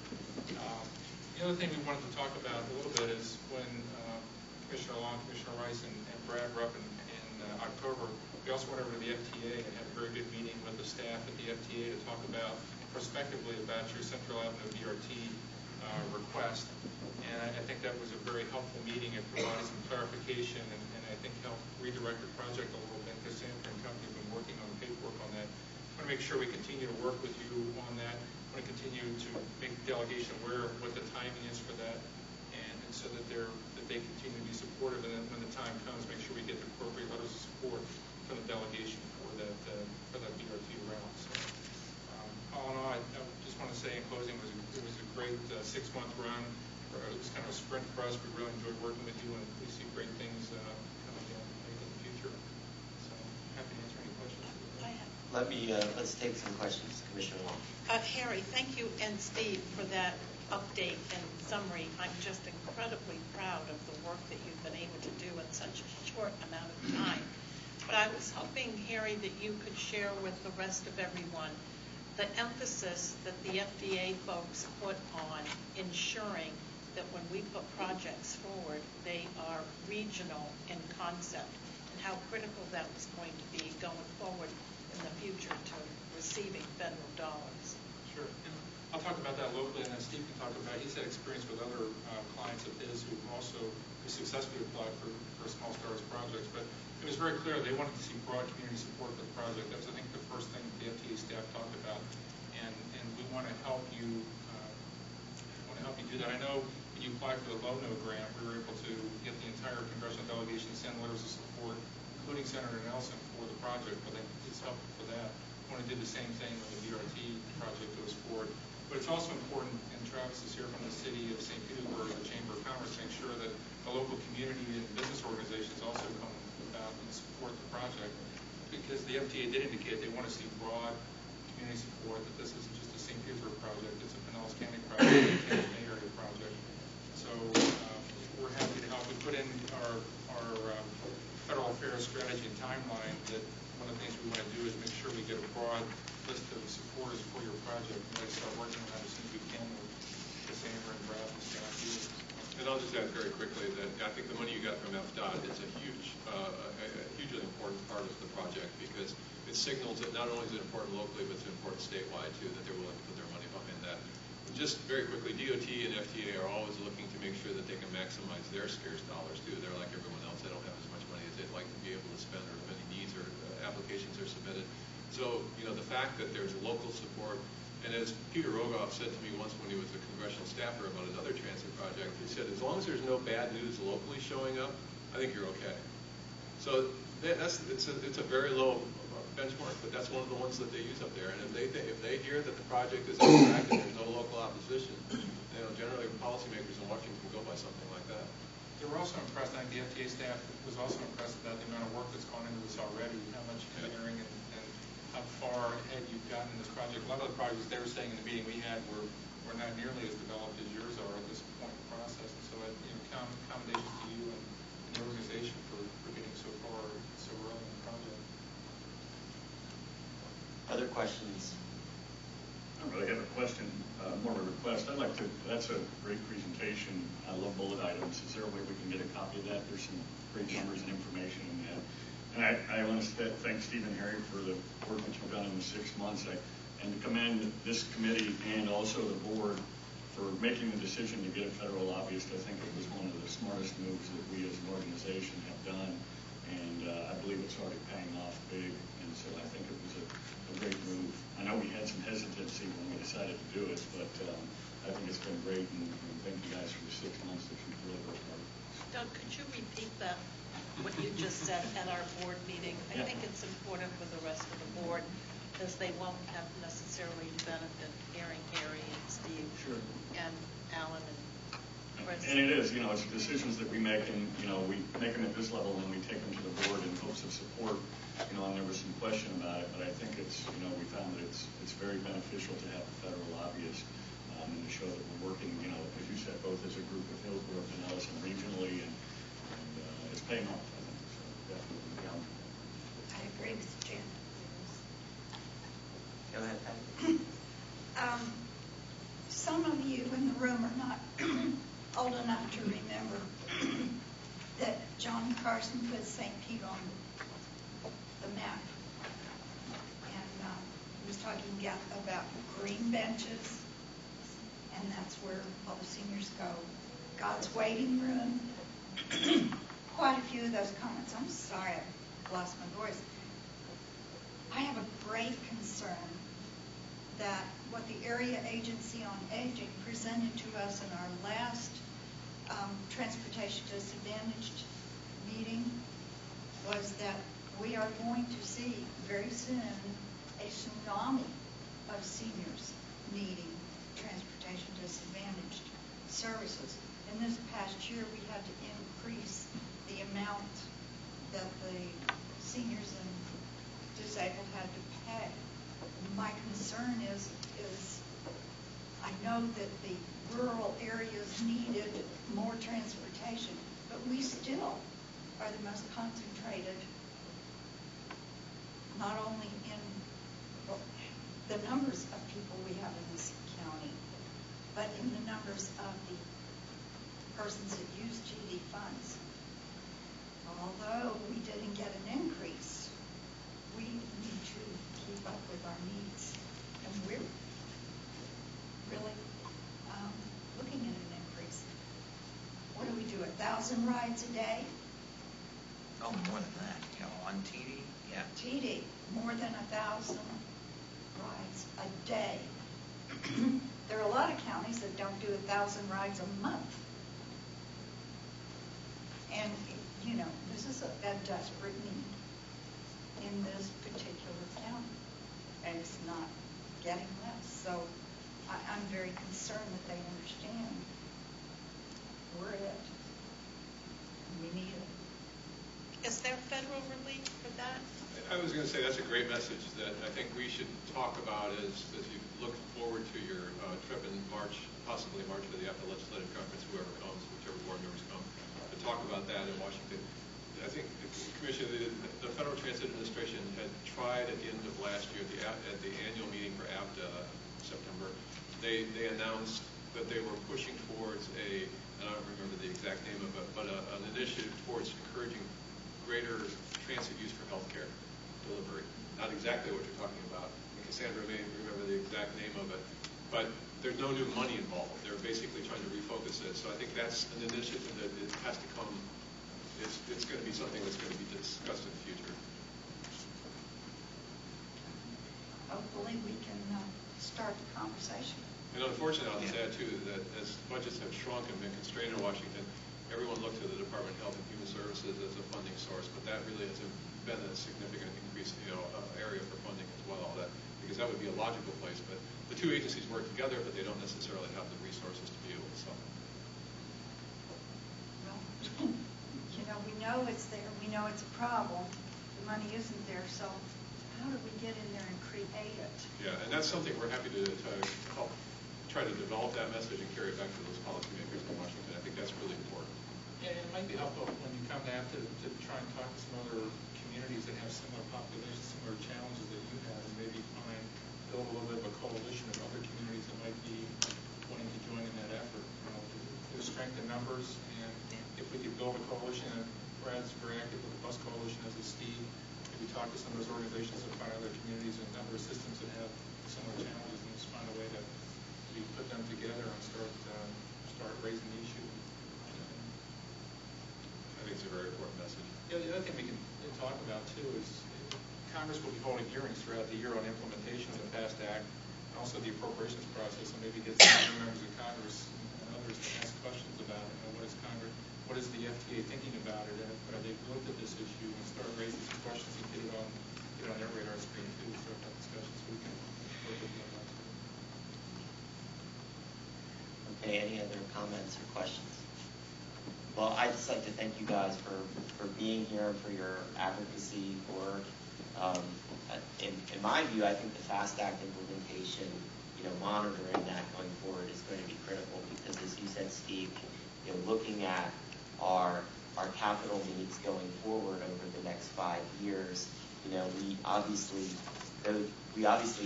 The other thing we wanted to talk about a little bit is when Commissioner Long, Commissioner Rice, and Brad were up in October, we also went over to the FTA and had a very good meeting with the staff at the FTA to talk about prospectively about your Central Avenue BRT request. And I think that was a very helpful meeting. It provided some clarification and I think helped redirect the project a little bit because Sanford and Company have been working on the paperwork on that. I want to make sure we continue to work with you on that. want to continue to make the delegation aware of what the timing is for that, and so that they continue to be supportive, and then when the time comes, make sure we get the appropriate letters of support from the delegation for that BRT route. So, all in all, I just want to say in closing, it was a great 6-month run. It was kind of a sprint for us. We really enjoyed working with you, and we see great things coming down in the future. So, happy to answer any questions. Let's take some questions. Commissioner Long. Harry, thank you and Steve for that update and summary. I'm just incredibly proud of the work that you've been able to do in such a short amount of time. But I was hoping, Harry, that you could share with the rest of everyone the emphasis that the FDA folks put on ensuring that when we put projects forward, they are regional in concept, and how critical that was going to be going forward in the future to receiving federal dollars. Sure. And I'll talk about that locally, and then Steve can talk about, he's had experience with other clients of his who also successfully applied for Small Stars projects. But it was very clear they wanted to see broad community support for the project. That was, I think, the first thing the FDA staff talked about. And we want to help you do that. I know when you applied for the LONO grant, we were able to get the entire congressional delegation to send letters of support, including Senator Nelson, for the project. But it's helpful for that. I want to do the same thing when the BRT project goes forward. But it's also important, and Travis is here from the city of St. Petersburg, the Chamber of Commerce, to make sure that the local community and business organizations also come about and support the project, because the FDA did indicate they want to see broad community support, that this isn't just a St. Petersburg project, it's a Pinellas County project, it's a Bay Area project. So we're happy to help. We put in our federal affairs strategy and timeline that one of the things we want to do is make sure we get a broad list of supporters for your project, and we'll start working on that as soon as we can with Cassandra and Brad and staff here. And I'll just add very quickly that I think the money you got from FDOT is a hugely important part of the project, because it signals that not only is it important locally, but it's important statewide too, that they're willing to put their money behind that. And just very quickly, DOT and FTA are always looking to make sure that they can maximize their scarce dollars too. They're like everyone else. They don't have as much money as they'd like to be able to spend, or as many needs or applications are submitted. So, the fact that there's local support, and as Peter Rogoff said to me once when he was a congressional staffer about another transit project, he said, as long as there's no bad news locally showing up, I think you're okay. So it's a very low benchmark, but that's one of the ones that they use up there. And if they hear that the project is on track and there's no local opposition, generally policymakers in Washington go by something like that. They were also impressed, I think the FDA staff was also impressed about the amount of work that's gone into this already, how much engineering and how far ahead you've gotten in this project. A lot of the projects they were saying in the meeting we had were not nearly as developed as yours are at this point in the process. And so, commendations to you and the organization for getting so far so early in the project. Other questions? I don't really have a question, more of a request. That's a great presentation. I love bullet items. Is there a way we can get a copy of that? There's some great numbers and information in that. And I want to thank Steve and Harry for the work that you've done in the 6 months, and to commend this committee and also the board for making the decision to get a federal lobbyist. I think it was one of the smartest moves that we as an organization have done, and I believe it's already paying off big, and so I think it was a great move. I know we had some hesitancy when we decided to do it, but I think it's been great, and thank you guys for the 6 months that you've really worked hard. Doug, could you repeat that, what you just said at our board meeting? I think it's important for the rest of the board, because they won't have necessarily benefit hearing Harry and Steve and Alan and Chris. And it is, it's decisions that we make, and, we make them at this level, and we take them to the board in hopes of support, and there was some question about it, but I think it's, we found that it's very beneficial to have a federal lobbyist, and to show that we're working, as you said, both as a group with Hillsborough and Ellison regionally, and it's paying off, I think, so definitely count. I agree with Jan. Go ahead, Patty. Some of you in the room are not old enough to remember that John Carson put St. Pete on the map. And he was talking about green benches, and that's where all the seniors go. God's waiting room. Quite a few of those comments. I'm sorry I lost my voice. I have a great concern that what the Area Agency on Aging presented to us in our last transportation disadvantaged meeting was that we are going to see very soon a tsunami of seniors needing transportation disadvantaged services. In this past year, we had to increase the amount that the seniors and disabled had to pay. My concern is I know that the rural areas needed more transportation, but we still are the most concentrated, not only in the numbers of people we have in this county, but in the numbers of the persons that use GD funds. Although we didn't get an increase, we need to keep up with our needs. And we're really looking at an increase. What do we do, 1,000 rides a day? Oh, more than that, on TD, yeah. TD, more than 1,000 rides a day. There are a lot of counties that don't do 1,000 rides a month. And, this is a desperate need in this particular county. And it's not getting less. So I'm very concerned that they understand we're it. We need it. Is there federal relief for that? I was going to say that's a great message that I think we should talk about as you look forward to your trip in March, possibly March for the legislative conference, whoever comes, whichever board members come, to talk about that in Washington. I think, Commissioner, the Federal Transit Administration had tried at the end of last year, at the annual meeting for APTA September, they announced that they were pushing towards and I don't remember the exact name of it, but an initiative towards encouraging greater transit use for healthcare delivery. Not exactly what you're talking about. And Cassandra may remember the exact name of it, but there's no new money involved. They're basically trying to refocus it. So I think that's an initiative that it has to come. It's going to be something that's going to be discussed in the future. Hopefully we can start the conversation. And unfortunately, I'll just add, too, that as budgets have shrunk and been constrained in Washington, everyone looked to the Department of Health and Human Services as a funding source, but that really hasn't been a significant increase, area for funding as well. Because that would be a logical place, but the two agencies work together, but they don't necessarily have the resources to be able to solve it. Well, we know it's there. We know it's a problem. The money isn't there, so how do we get in there and create it? Yeah, and that's something we're happy to help try to develop that message and carry it back to those policymakers in Washington. I think that's really important. And it might be helpful when you come to have to try and talk to some other communities that have similar populations, similar challenges that you have, and maybe build a little bit of a coalition of other communities that might be wanting to join in that effort. There's strength in numbers, and if we could build a coalition, and Brad's very active with the Bus Coalition, as is Steve, maybe talk to some of those organizations and find other communities and other systems that have similar challenges, and just find a way to put them together and start raising the issue. I think it's a very important message. Yeah, the other thing we can talk about too is Congress will be holding hearings throughout the year on implementation of the FAST Act, and also the appropriations process, and maybe get some members of Congress and others to ask questions about it. What is the FTA thinking about it? Have they looked at this issue and start raising some questions and get it on their radar screen too, start that discussion so we can work with them on that too. Okay, any other comments or questions? Well, I'd just like to thank you guys for being here, for your advocacy work. In my view, I think the FAST Act implementation, monitoring that going forward is going to be critical because, as you said, Steve, looking at our capital needs going forward over the next 5 years, we obviously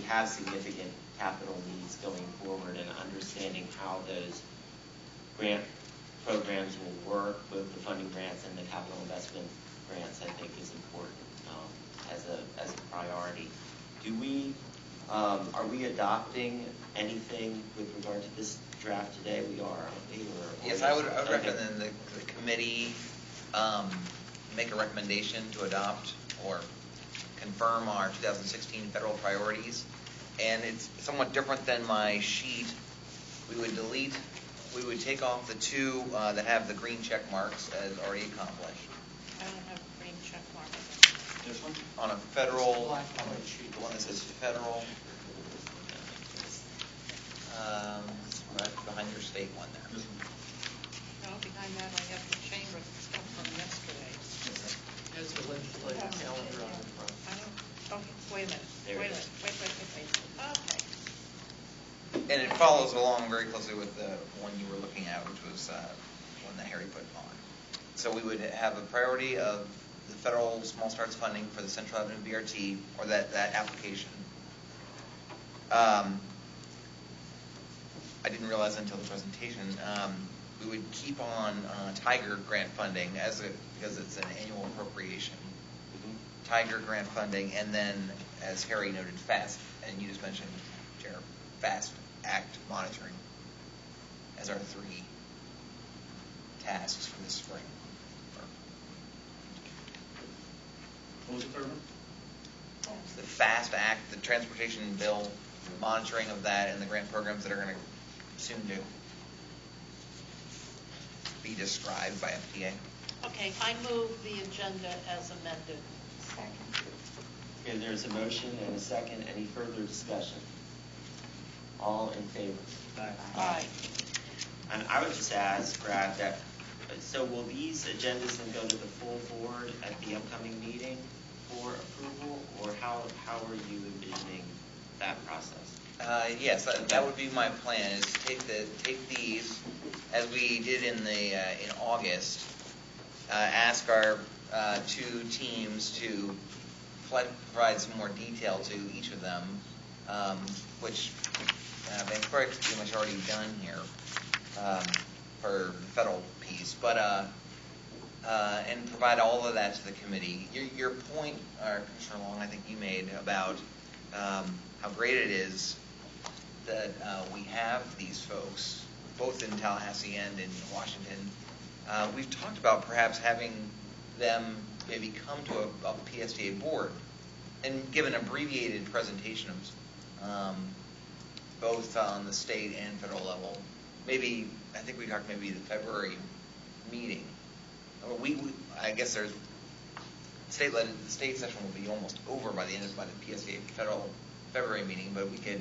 have significant capital needs going forward, and understanding how those grant programs will work, both the funding grants and the capital investment grants, I think is important as a priority. Are we adopting anything with regard to this draft today? We are, aren't we? Yes, I would recommend the committee make a recommendation to adopt or confirm our 2016 federal priorities and it's somewhat different than my sheet. We would take off the two that have the green check marks as already accomplished. I don't have a green check mark. This one? On a federal, Black on the sheet. the one that says federal, right behind your state one there. This one. No, behind that I have the chamber that's come from yesterday. There's the legislative calendar on the front. I don't, okay, wait a minute, There wait it a is. minute, wait. Okay. And it follows along very closely with the one you were looking at, which was one that Harry put on. So we would have a priority of the federal small starts funding for the Central Avenue BRT, or that application. I didn't realize until the presentation, we would keep on Tiger grant funding because it's an annual appropriation. Tiger grant funding, and then, as Harry noted, FAST, and you just mentioned, Chair, FAST Act monitoring as our three tasks for this spring. What was the third one? The FAST Act, the transportation bill, monitoring of that, and the grant programs that are going to soon be described by FDA. Okay, I move the agenda as amended. Second. Okay, there's a motion and a second. Any further discussion? All in favor? Aye. And I would just ask, Brad, that, so will these agendas then go to the full board at the upcoming meeting for approval, or how are you envisioning that process? Yes, that would be my plan, is take these, as we did in August, ask our two teams to provide some more detail to each of them, which Vancouver is pretty much already done here for the federal piece, but and provide all of that to the committee. Your point, Commissioner Long, I think you made about how great it is that we have these folks, both in Tallahassee and in Washington. We've talked about perhaps having them maybe come to a PSTA board and give an abbreviated presentation of both on the state and federal level. Maybe, I think we talked maybe the February meeting. I guess the state session will be almost over by the PSTA federal February meeting, but the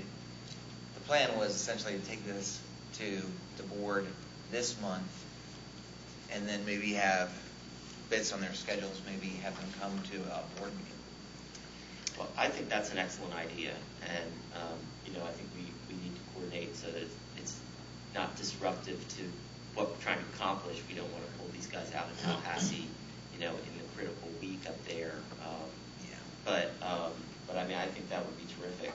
plan was essentially to take this to the board this month, and then maybe have, based on their schedules, maybe have them come to a board meeting. Well, I think that's an excellent idea, and I think we need to coordinate so that it's not disruptive to what we're trying to accomplish. We don't want to pull these guys out of Tallahassee, in the critical week up there. But I mean, I think that would be terrific.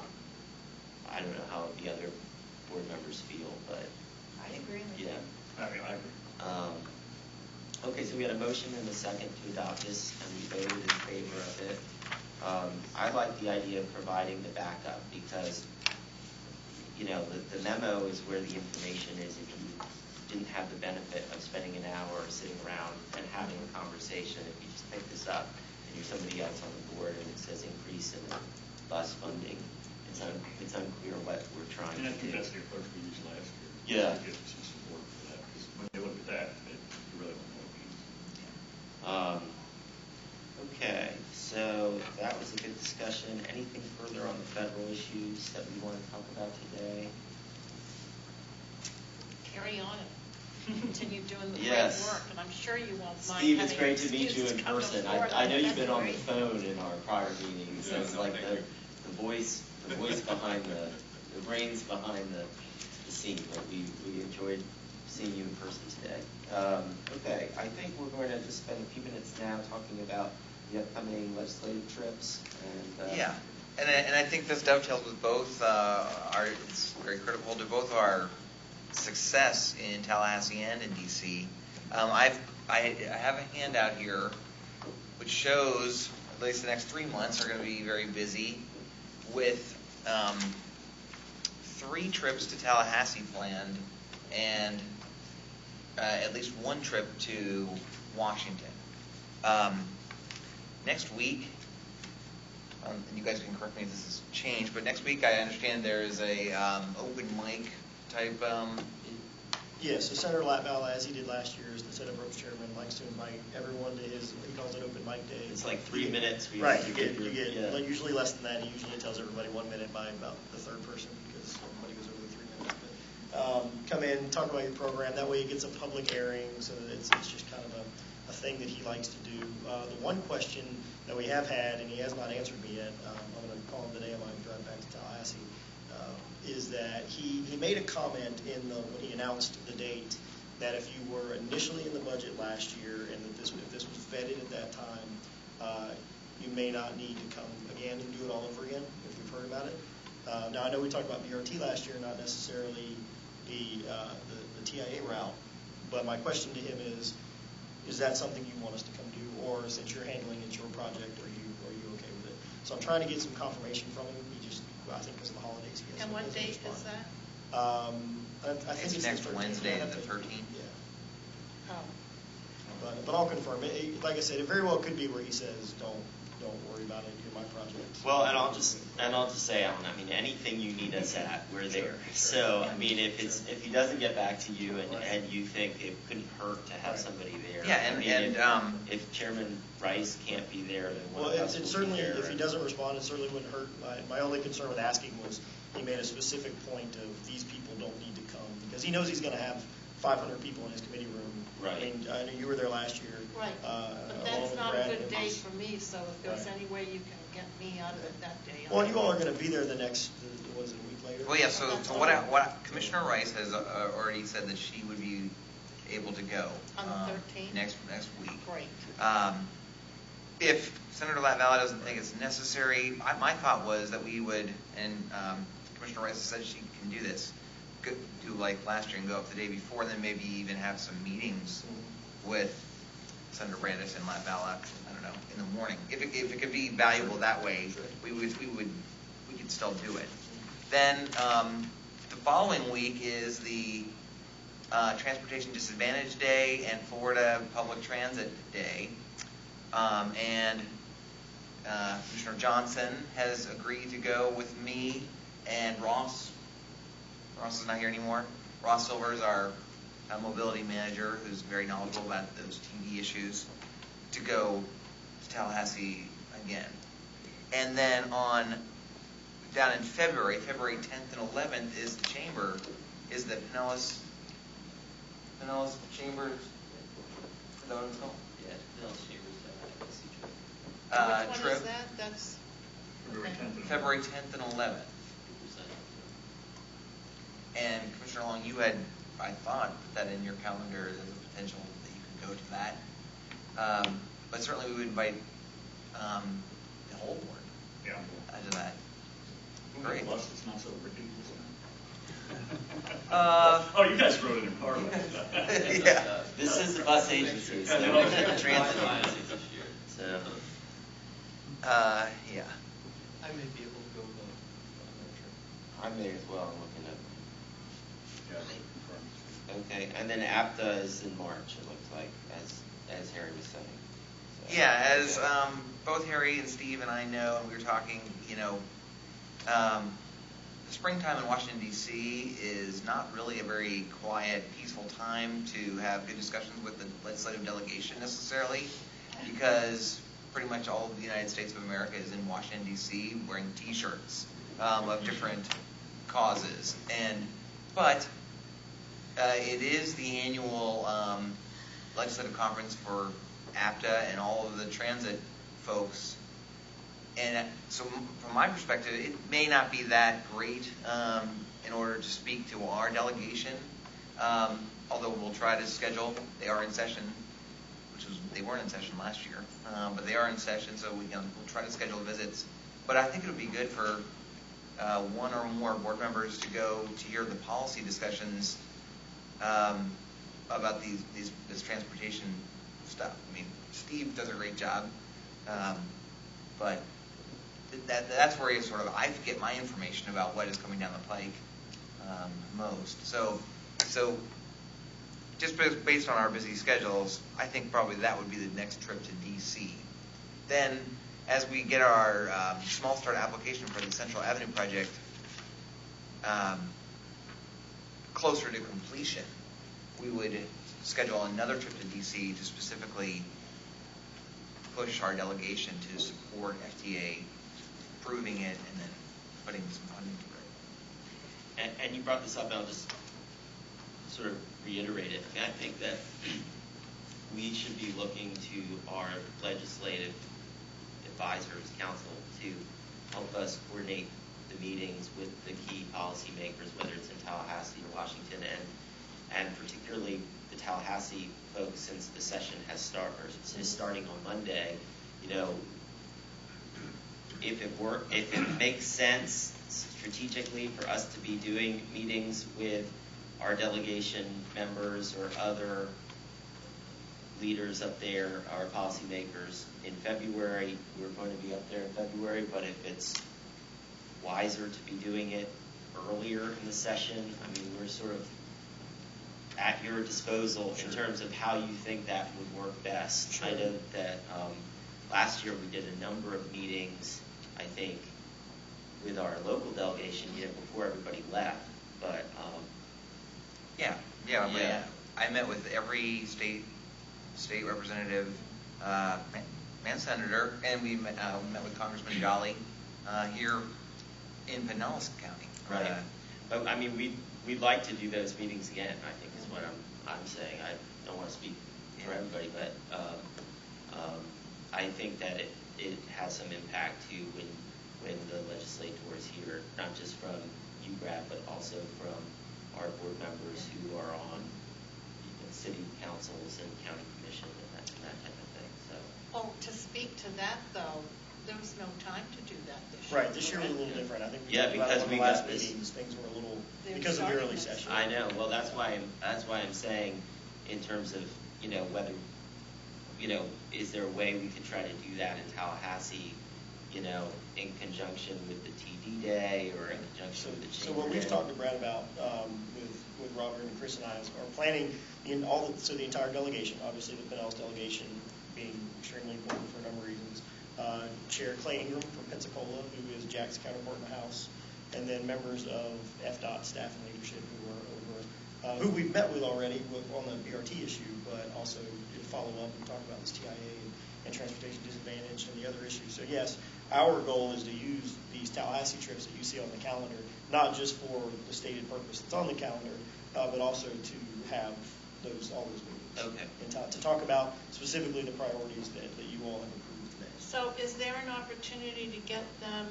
I don't know how the other board members feel, but I agree with you. yeah. I agree. Okay, so we had a motion and a second to adopt this, and we voted in favor of it. I like the idea of providing the backup because, the memo is where the information is. If you didn't have the benefit of spending an hour sitting around and having a conversation, if you just pick this up and you're somebody else on the board and it says increase in bus funding, it's unclear what we're trying And I to think do. that's the approach we used last year. Yeah. To get some support for that, because when they look at that, you really don't know what it means. Okay, so that was a good discussion. Anything further on the federal issues that we want to talk about today? Carry on and continue doing the great Yes. work, and I'm sure you won't mind Steve, it's having great to meet you excuses in come to person. the board I know you've the been on the February. phone in our prior meetings, so it's like the voice behind the brains behind the scene, but we enjoyed seeing you in person today. Okay, I think we're going to just spend a few minutes now talking about the upcoming legislative trips. And Yeah, and I think this dovetails with both it's very critical to both our success in Tallahassee and in DC. I have a handout here which shows at least the next 3 months are going to be very busy with 3 trips to Tallahassee planned and at least 1 trip to Washington. Next week, and you guys can correct me if this has changed, but next week I understand there is a open mic type. Yeah, so Senator Latvala, as he did last year, as the Senate Ropes Chairman, likes to invite everyone to his, he calls it open mic day. It's like 3 minutes. Right, you get like, usually less than that. He usually tells everybody 1 minute by about the third person, because everybody goes over the 3 minutes. But come in, talk about your program. That way it gets a public airing, so that it's just kind of a thing that he likes to do. The one question that we have had, and he has not answered me yet, I'm going to call him today on my drive back to Tallahassee, is that he made a comment when he announced the date that if you were initially in the budget last year and that if this was vetted at that time, you may not need to come again and do it all over again, if you've heard about it. Now, I know we talked about BRT last year, not necessarily the TIA route, but my question to him is that something you want us to come do, or since you're handling it's your project, are you okay with it? So I'm trying to get some confirmation from him. I think because of the holidays. And what date is that? I think it's next Wednesday, the 13th. Oh. But I'll confirm it. Like I said, it very well could be where he says, "Don't worry about it. You're my project." Well, and I'll just say, Alan, I mean, anything you need us at, we're there. So, I mean, if he doesn't get back to you and you think it couldn't hurt to have somebody there. Yeah, if Chairman Rice can't be there, then one well, of us it will certainly, be there. if he doesn't respond, it certainly wouldn't hurt. My only concern with asking was he made a specific point of these people don't need to come, because he knows he's going to have 500 people in his committee room. Right. I mean, I know you were there last year. Right, but that's not a good day for me, so if there's any way you can get me out of it that day. Well, you all are going to be there the next, what is it, a week later? Well, yeah, so what Commissioner Rice has already said that she would be able to go. On the 13th? Next week. Great. If Senator Latvala doesn't think it's necessary, my thought was that we would, and Commissioner Rice said she can do this, do like last year and go up the day before, and then maybe even have some meetings with Senator Brandis and Latvala, I don't know, in the morning. If it could be valuable that way, we could still do it. Then the following week is the Transportation Disadvantage Day and Florida Public Transit Day. And Commissioner Johnson has agreed to go with me and Ross. Ross is not here anymore. Ross Silver is our mobility manager, who's very knowledgeable about those TV issues, to go to Tallahassee again. And then down in February 10th and 11th is the chamber, is the Pinellas Chamber. Is that what it's called? Yeah, Pinellas Chambers Which one trip. is that? That's February 10th and 11th. And Commissioner Long, you had, I thought, put that in your calendar as a potential that you could go to that. But certainly we would invite the whole board to that. Great. Plus, it's not so ridiculous. Oh, you guys wrote it in Parliament. Yeah. This is the bus agency, so transit agency this year. So. Yeah. I may be able to go on that trip. I may as well, I'm looking at. Yeah, Okay, and then APTA is in March, it looks like, as Harry was saying. So, Yeah, as both Harry and Steve and I know, and we were talking, the springtime in Washington, D.C. is not really a very quiet, peaceful time to have good discussions with the legislative delegation necessarily, because pretty much all of the United States of America is in Washington, D.C. wearing T-shirts of different causes. But it is the annual legislative conference for APTA and all of the transit folks. And so from my perspective, it may not be that great in order to speak to our delegation, although we'll try to schedule. They are in session, they weren't in session last year, but they are in session, so we'll try to schedule visits. But I think it would be good for one or more board members to go to hear the policy discussions about this transportation stuff. I mean, Steve does a great job, but that's where I get my information about what is coming down the pike most. So just based on our busy schedules, I think probably that would be the next trip to D.C. Then as we get our small start application for the Central Avenue project closer to completion, we would schedule another trip to DC to specifically push our delegation to support FTA approving it and then putting some funding to it. And you brought this up, and I'll just sort of reiterate it. I think that we should be looking to our legislative advisors council to help us coordinate the meetings with the key policymakers, whether it's in Tallahassee or Washington, and particularly the Tallahassee folks, since the session is starting on Monday. You know, if it makes sense strategically for us to be doing meetings with our delegation members or other leaders up there, our policymakers in February, we're going to be up there in February, but if it's wiser to be doing it earlier in the session, I mean, we're sort of at your disposal in terms of how you think that would work best. Sure. I know that last year we did a number of meetings, I think, with our local delegation, before everybody left, but yeah. I met with every state representative and senator, and we met with Congressman Jolly here in Pinellas County. Right. But I mean, we'd like to do those meetings again, I think is what I'm saying. I don't want to speak for everybody, but I think that it has some impact too when the legislators hear, not just from UGRAP, but also from our board members who are on city councils and county commission and that type of thing. So. Oh, to speak to that though, there was no time to do that this year. Right, this year was a little different. I think because we last got this meetings, things were a little, because of the early session. I know. Well, that's why I'm saying, in terms of whether is there a way we could try to do that in Tallahassee, in conjunction with the TD Day or in conjunction with the Chamber. So what we've talked to Brad about with Robert and Chris and I are planning the entire delegation, obviously the Pinellas delegation being extremely important for a number of reasons. Chair Clay Ingram from Pensacola, who is Jack's counterpart in the House, and then members of FDOT staff and leadership who are over, who we've met with already on the BRT issue, but also to follow up and talk about this TIA and transportation disadvantage and the other issues. So yes, our goal is to use these Tallahassee trips that you see on the calendar, not just for the stated purpose that's on the calendar, but also to have all those meetings. Okay. And to talk about specifically the priorities that you all have approved today. So is there an opportunity to get them,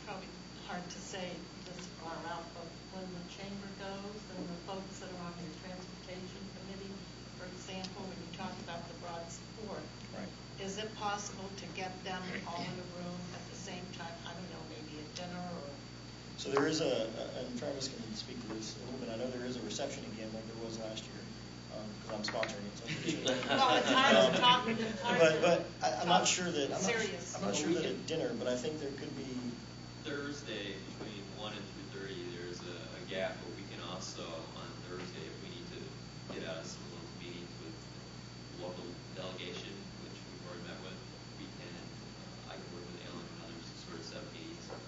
probably hard to say this far out, but when the chamber goes and the folks that are on the transportation committee, for example, when you talk about the broad support, right. Is it possible to get them all in a room at the same time? I don't know, maybe a dinner or... So there is and Travis can speak to this a little bit. I know there is a reception again like there was last year, because I'm sponsoring it. So well, it's hard to talk. But I'm not sure that serious. I'm not sure that at dinner, but I think there could be Thursday between 1 and 2:30. There's a gap, but we can also on Thursday, if we need to get out of some of those meetings with local delegation, which we've already met with, we can. I can work with Alan and others to sort of set meetings like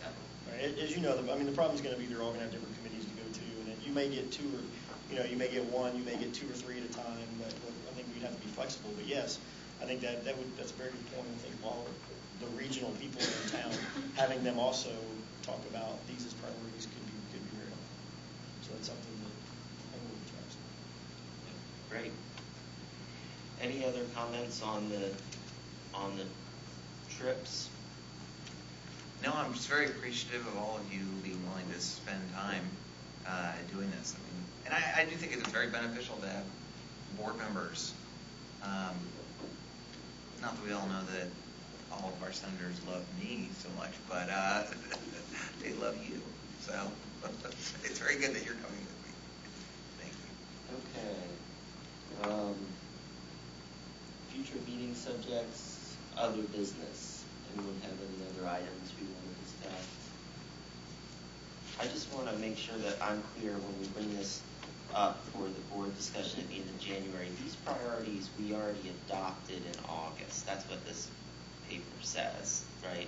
that. Right. As you know, the problem is going to be they're all going to have different committees to go to, and you may get two or you may get one, you may get two or three at a time. But I think we'd have to be flexible. But yes, I think that's a very good point. I think all the regional people in town, having them also talk about these as priorities could be very helpful. So that's something that I think we'll try. Great. Any other comments on the trips? No, I'm just very appreciative of all of you being willing to spend time doing this. I mean, and I do think it's very beneficial to have board members. Not that we all know that all of our senators love me so much, but they love you. So it's very good that you're coming with me. Thank you. Okay. Future meeting subjects, other business. Anyone have any other items we want to discuss? I just want to make sure that I'm clear when we bring this up for the board discussion at the end of January. These priorities we already adopted in August. That's what this paper says, right?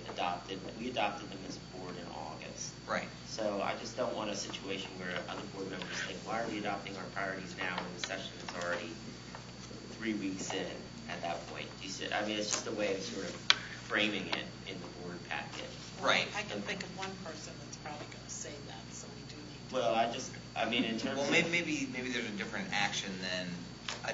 We adopted them as a board in August. Right. So I just don't want a situation where other board members think, why are we adopting our priorities now when the session is already 3 weeks in at that point? Do you see? I mean, it's just a way of sort of framing it in the board packet. Right. I can think of one person that's probably going to say that, so we do need to. Well, I mean, in terms Well, of... maybe there's a different action than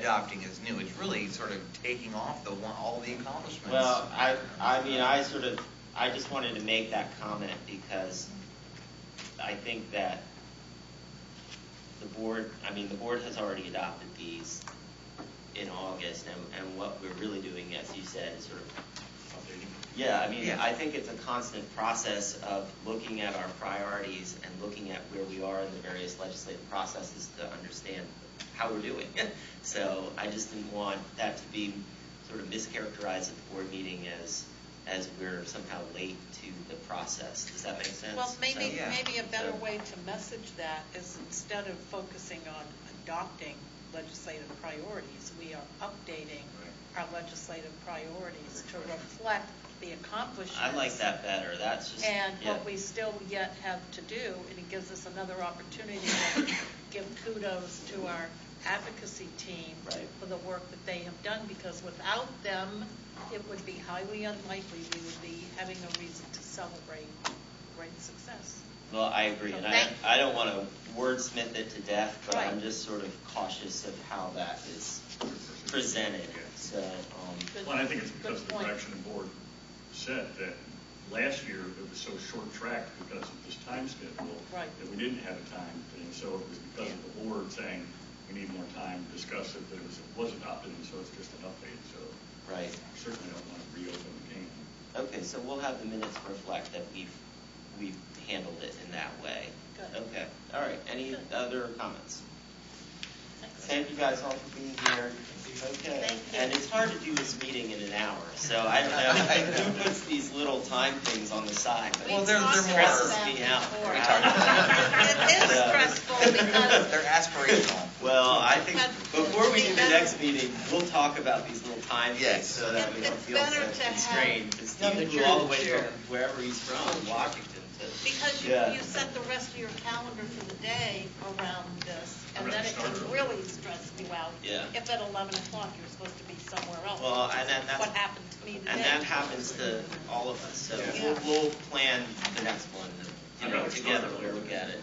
adopting as new. It's really sort of taking off all the accomplishments. Well, I mean, I just wanted to make that comment because I think that the board has already adopted these in August, and what we're really doing, as you said, is sort of Updating. yeah, I mean, Yeah. I think it's a constant process of looking at our priorities and looking at where we are in the various legislative processes to understand how we're doing. So I just didn't want that to be sort of mischaracterized at the board meeting as we're somehow late to the process. Does that make sense? Well, maybe, So, yeah. maybe a better So- way to message that is instead of focusing on adopting legislative priorities, we are updating our legislative priorities to reflect the accomplishments. I like that better. That's just And yeah. what we still yet have to do, and it gives us another opportunity to give kudos to our advocacy team Right. for the work that they have done, because without them, it would be highly unlikely we would be having a reason to celebrate great success. Well, I agree, So and thank- I don't want to wordsmith it to death, but Right. I'm just sort of cautious of how that is presented. So, Good- Well, and I think it's good because the point. direction the board set that last year it was so short-tracked because of this time schedule. Right. That we didn't have a time, and so it was because of the board saying we need more time to discuss it, that it was adopted, and so it's just an update, so right. I certainly don't want to reopen the can. Okay, so we'll have the minutes reflect that we've handled it in that way. Good. Okay, all right. Any Good. other comments? Thanks. Thank you guys all for being here. Okay. Thank you. And it's hard to do this meeting in an hour, so I don't know who puts these little time things on the side. But Well, it they're more- stresses me out. We talked about It is So- stressful because They're aspirational. Well, I think But- before we do the next meeting, we'll talk about these little time things Yes. so that we don't It's feel better so to have- constrained. Because Yeah, Steve but flew you're all the the way chair. from wherever he's from, Washington, to. Because Yeah. you set the rest of your calendar for the day around this, and Right, then it start can early. really stress you out. Yeah. If at 11 o'clock you're supposed to be somewhere else. Well, which and is then that's- what happened to me today. And that happens to all of us, so Yeah. we'll plan the next one, I'd rather together, start we'll early. look at it.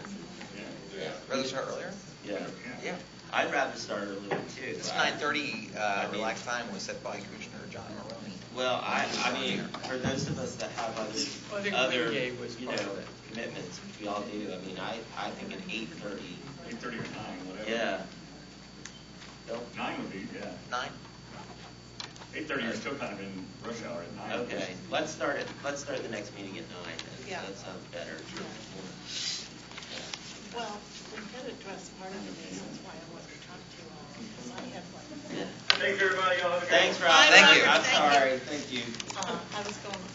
Yeah. Rather start earlier? Yeah. Yeah. I'd rather start earlier too. It's I- 9:30, I mean- relaxed time was set by Commissioner John Maroney. Well, I mean, for those of us that have Well, I think other, Wingate was you part know, of it. commitments, which we all do, I mean, I think at 8:30, 8:30 or 9, whatever. yeah. Bill? 9 would be, yeah. 9? 8:30, you're still kind of in rush hour at 9. Okay, let's start the next meeting at 9 then. Yeah. That sounds better. Well, we did address part of the reasons why I wasn't talking to you all, because I had like, Thanks, everybody. Y'all have a good one. Thanks, Rob. Bye, Thank Robert. you. I'm Thank you. sorry, thank you. I was going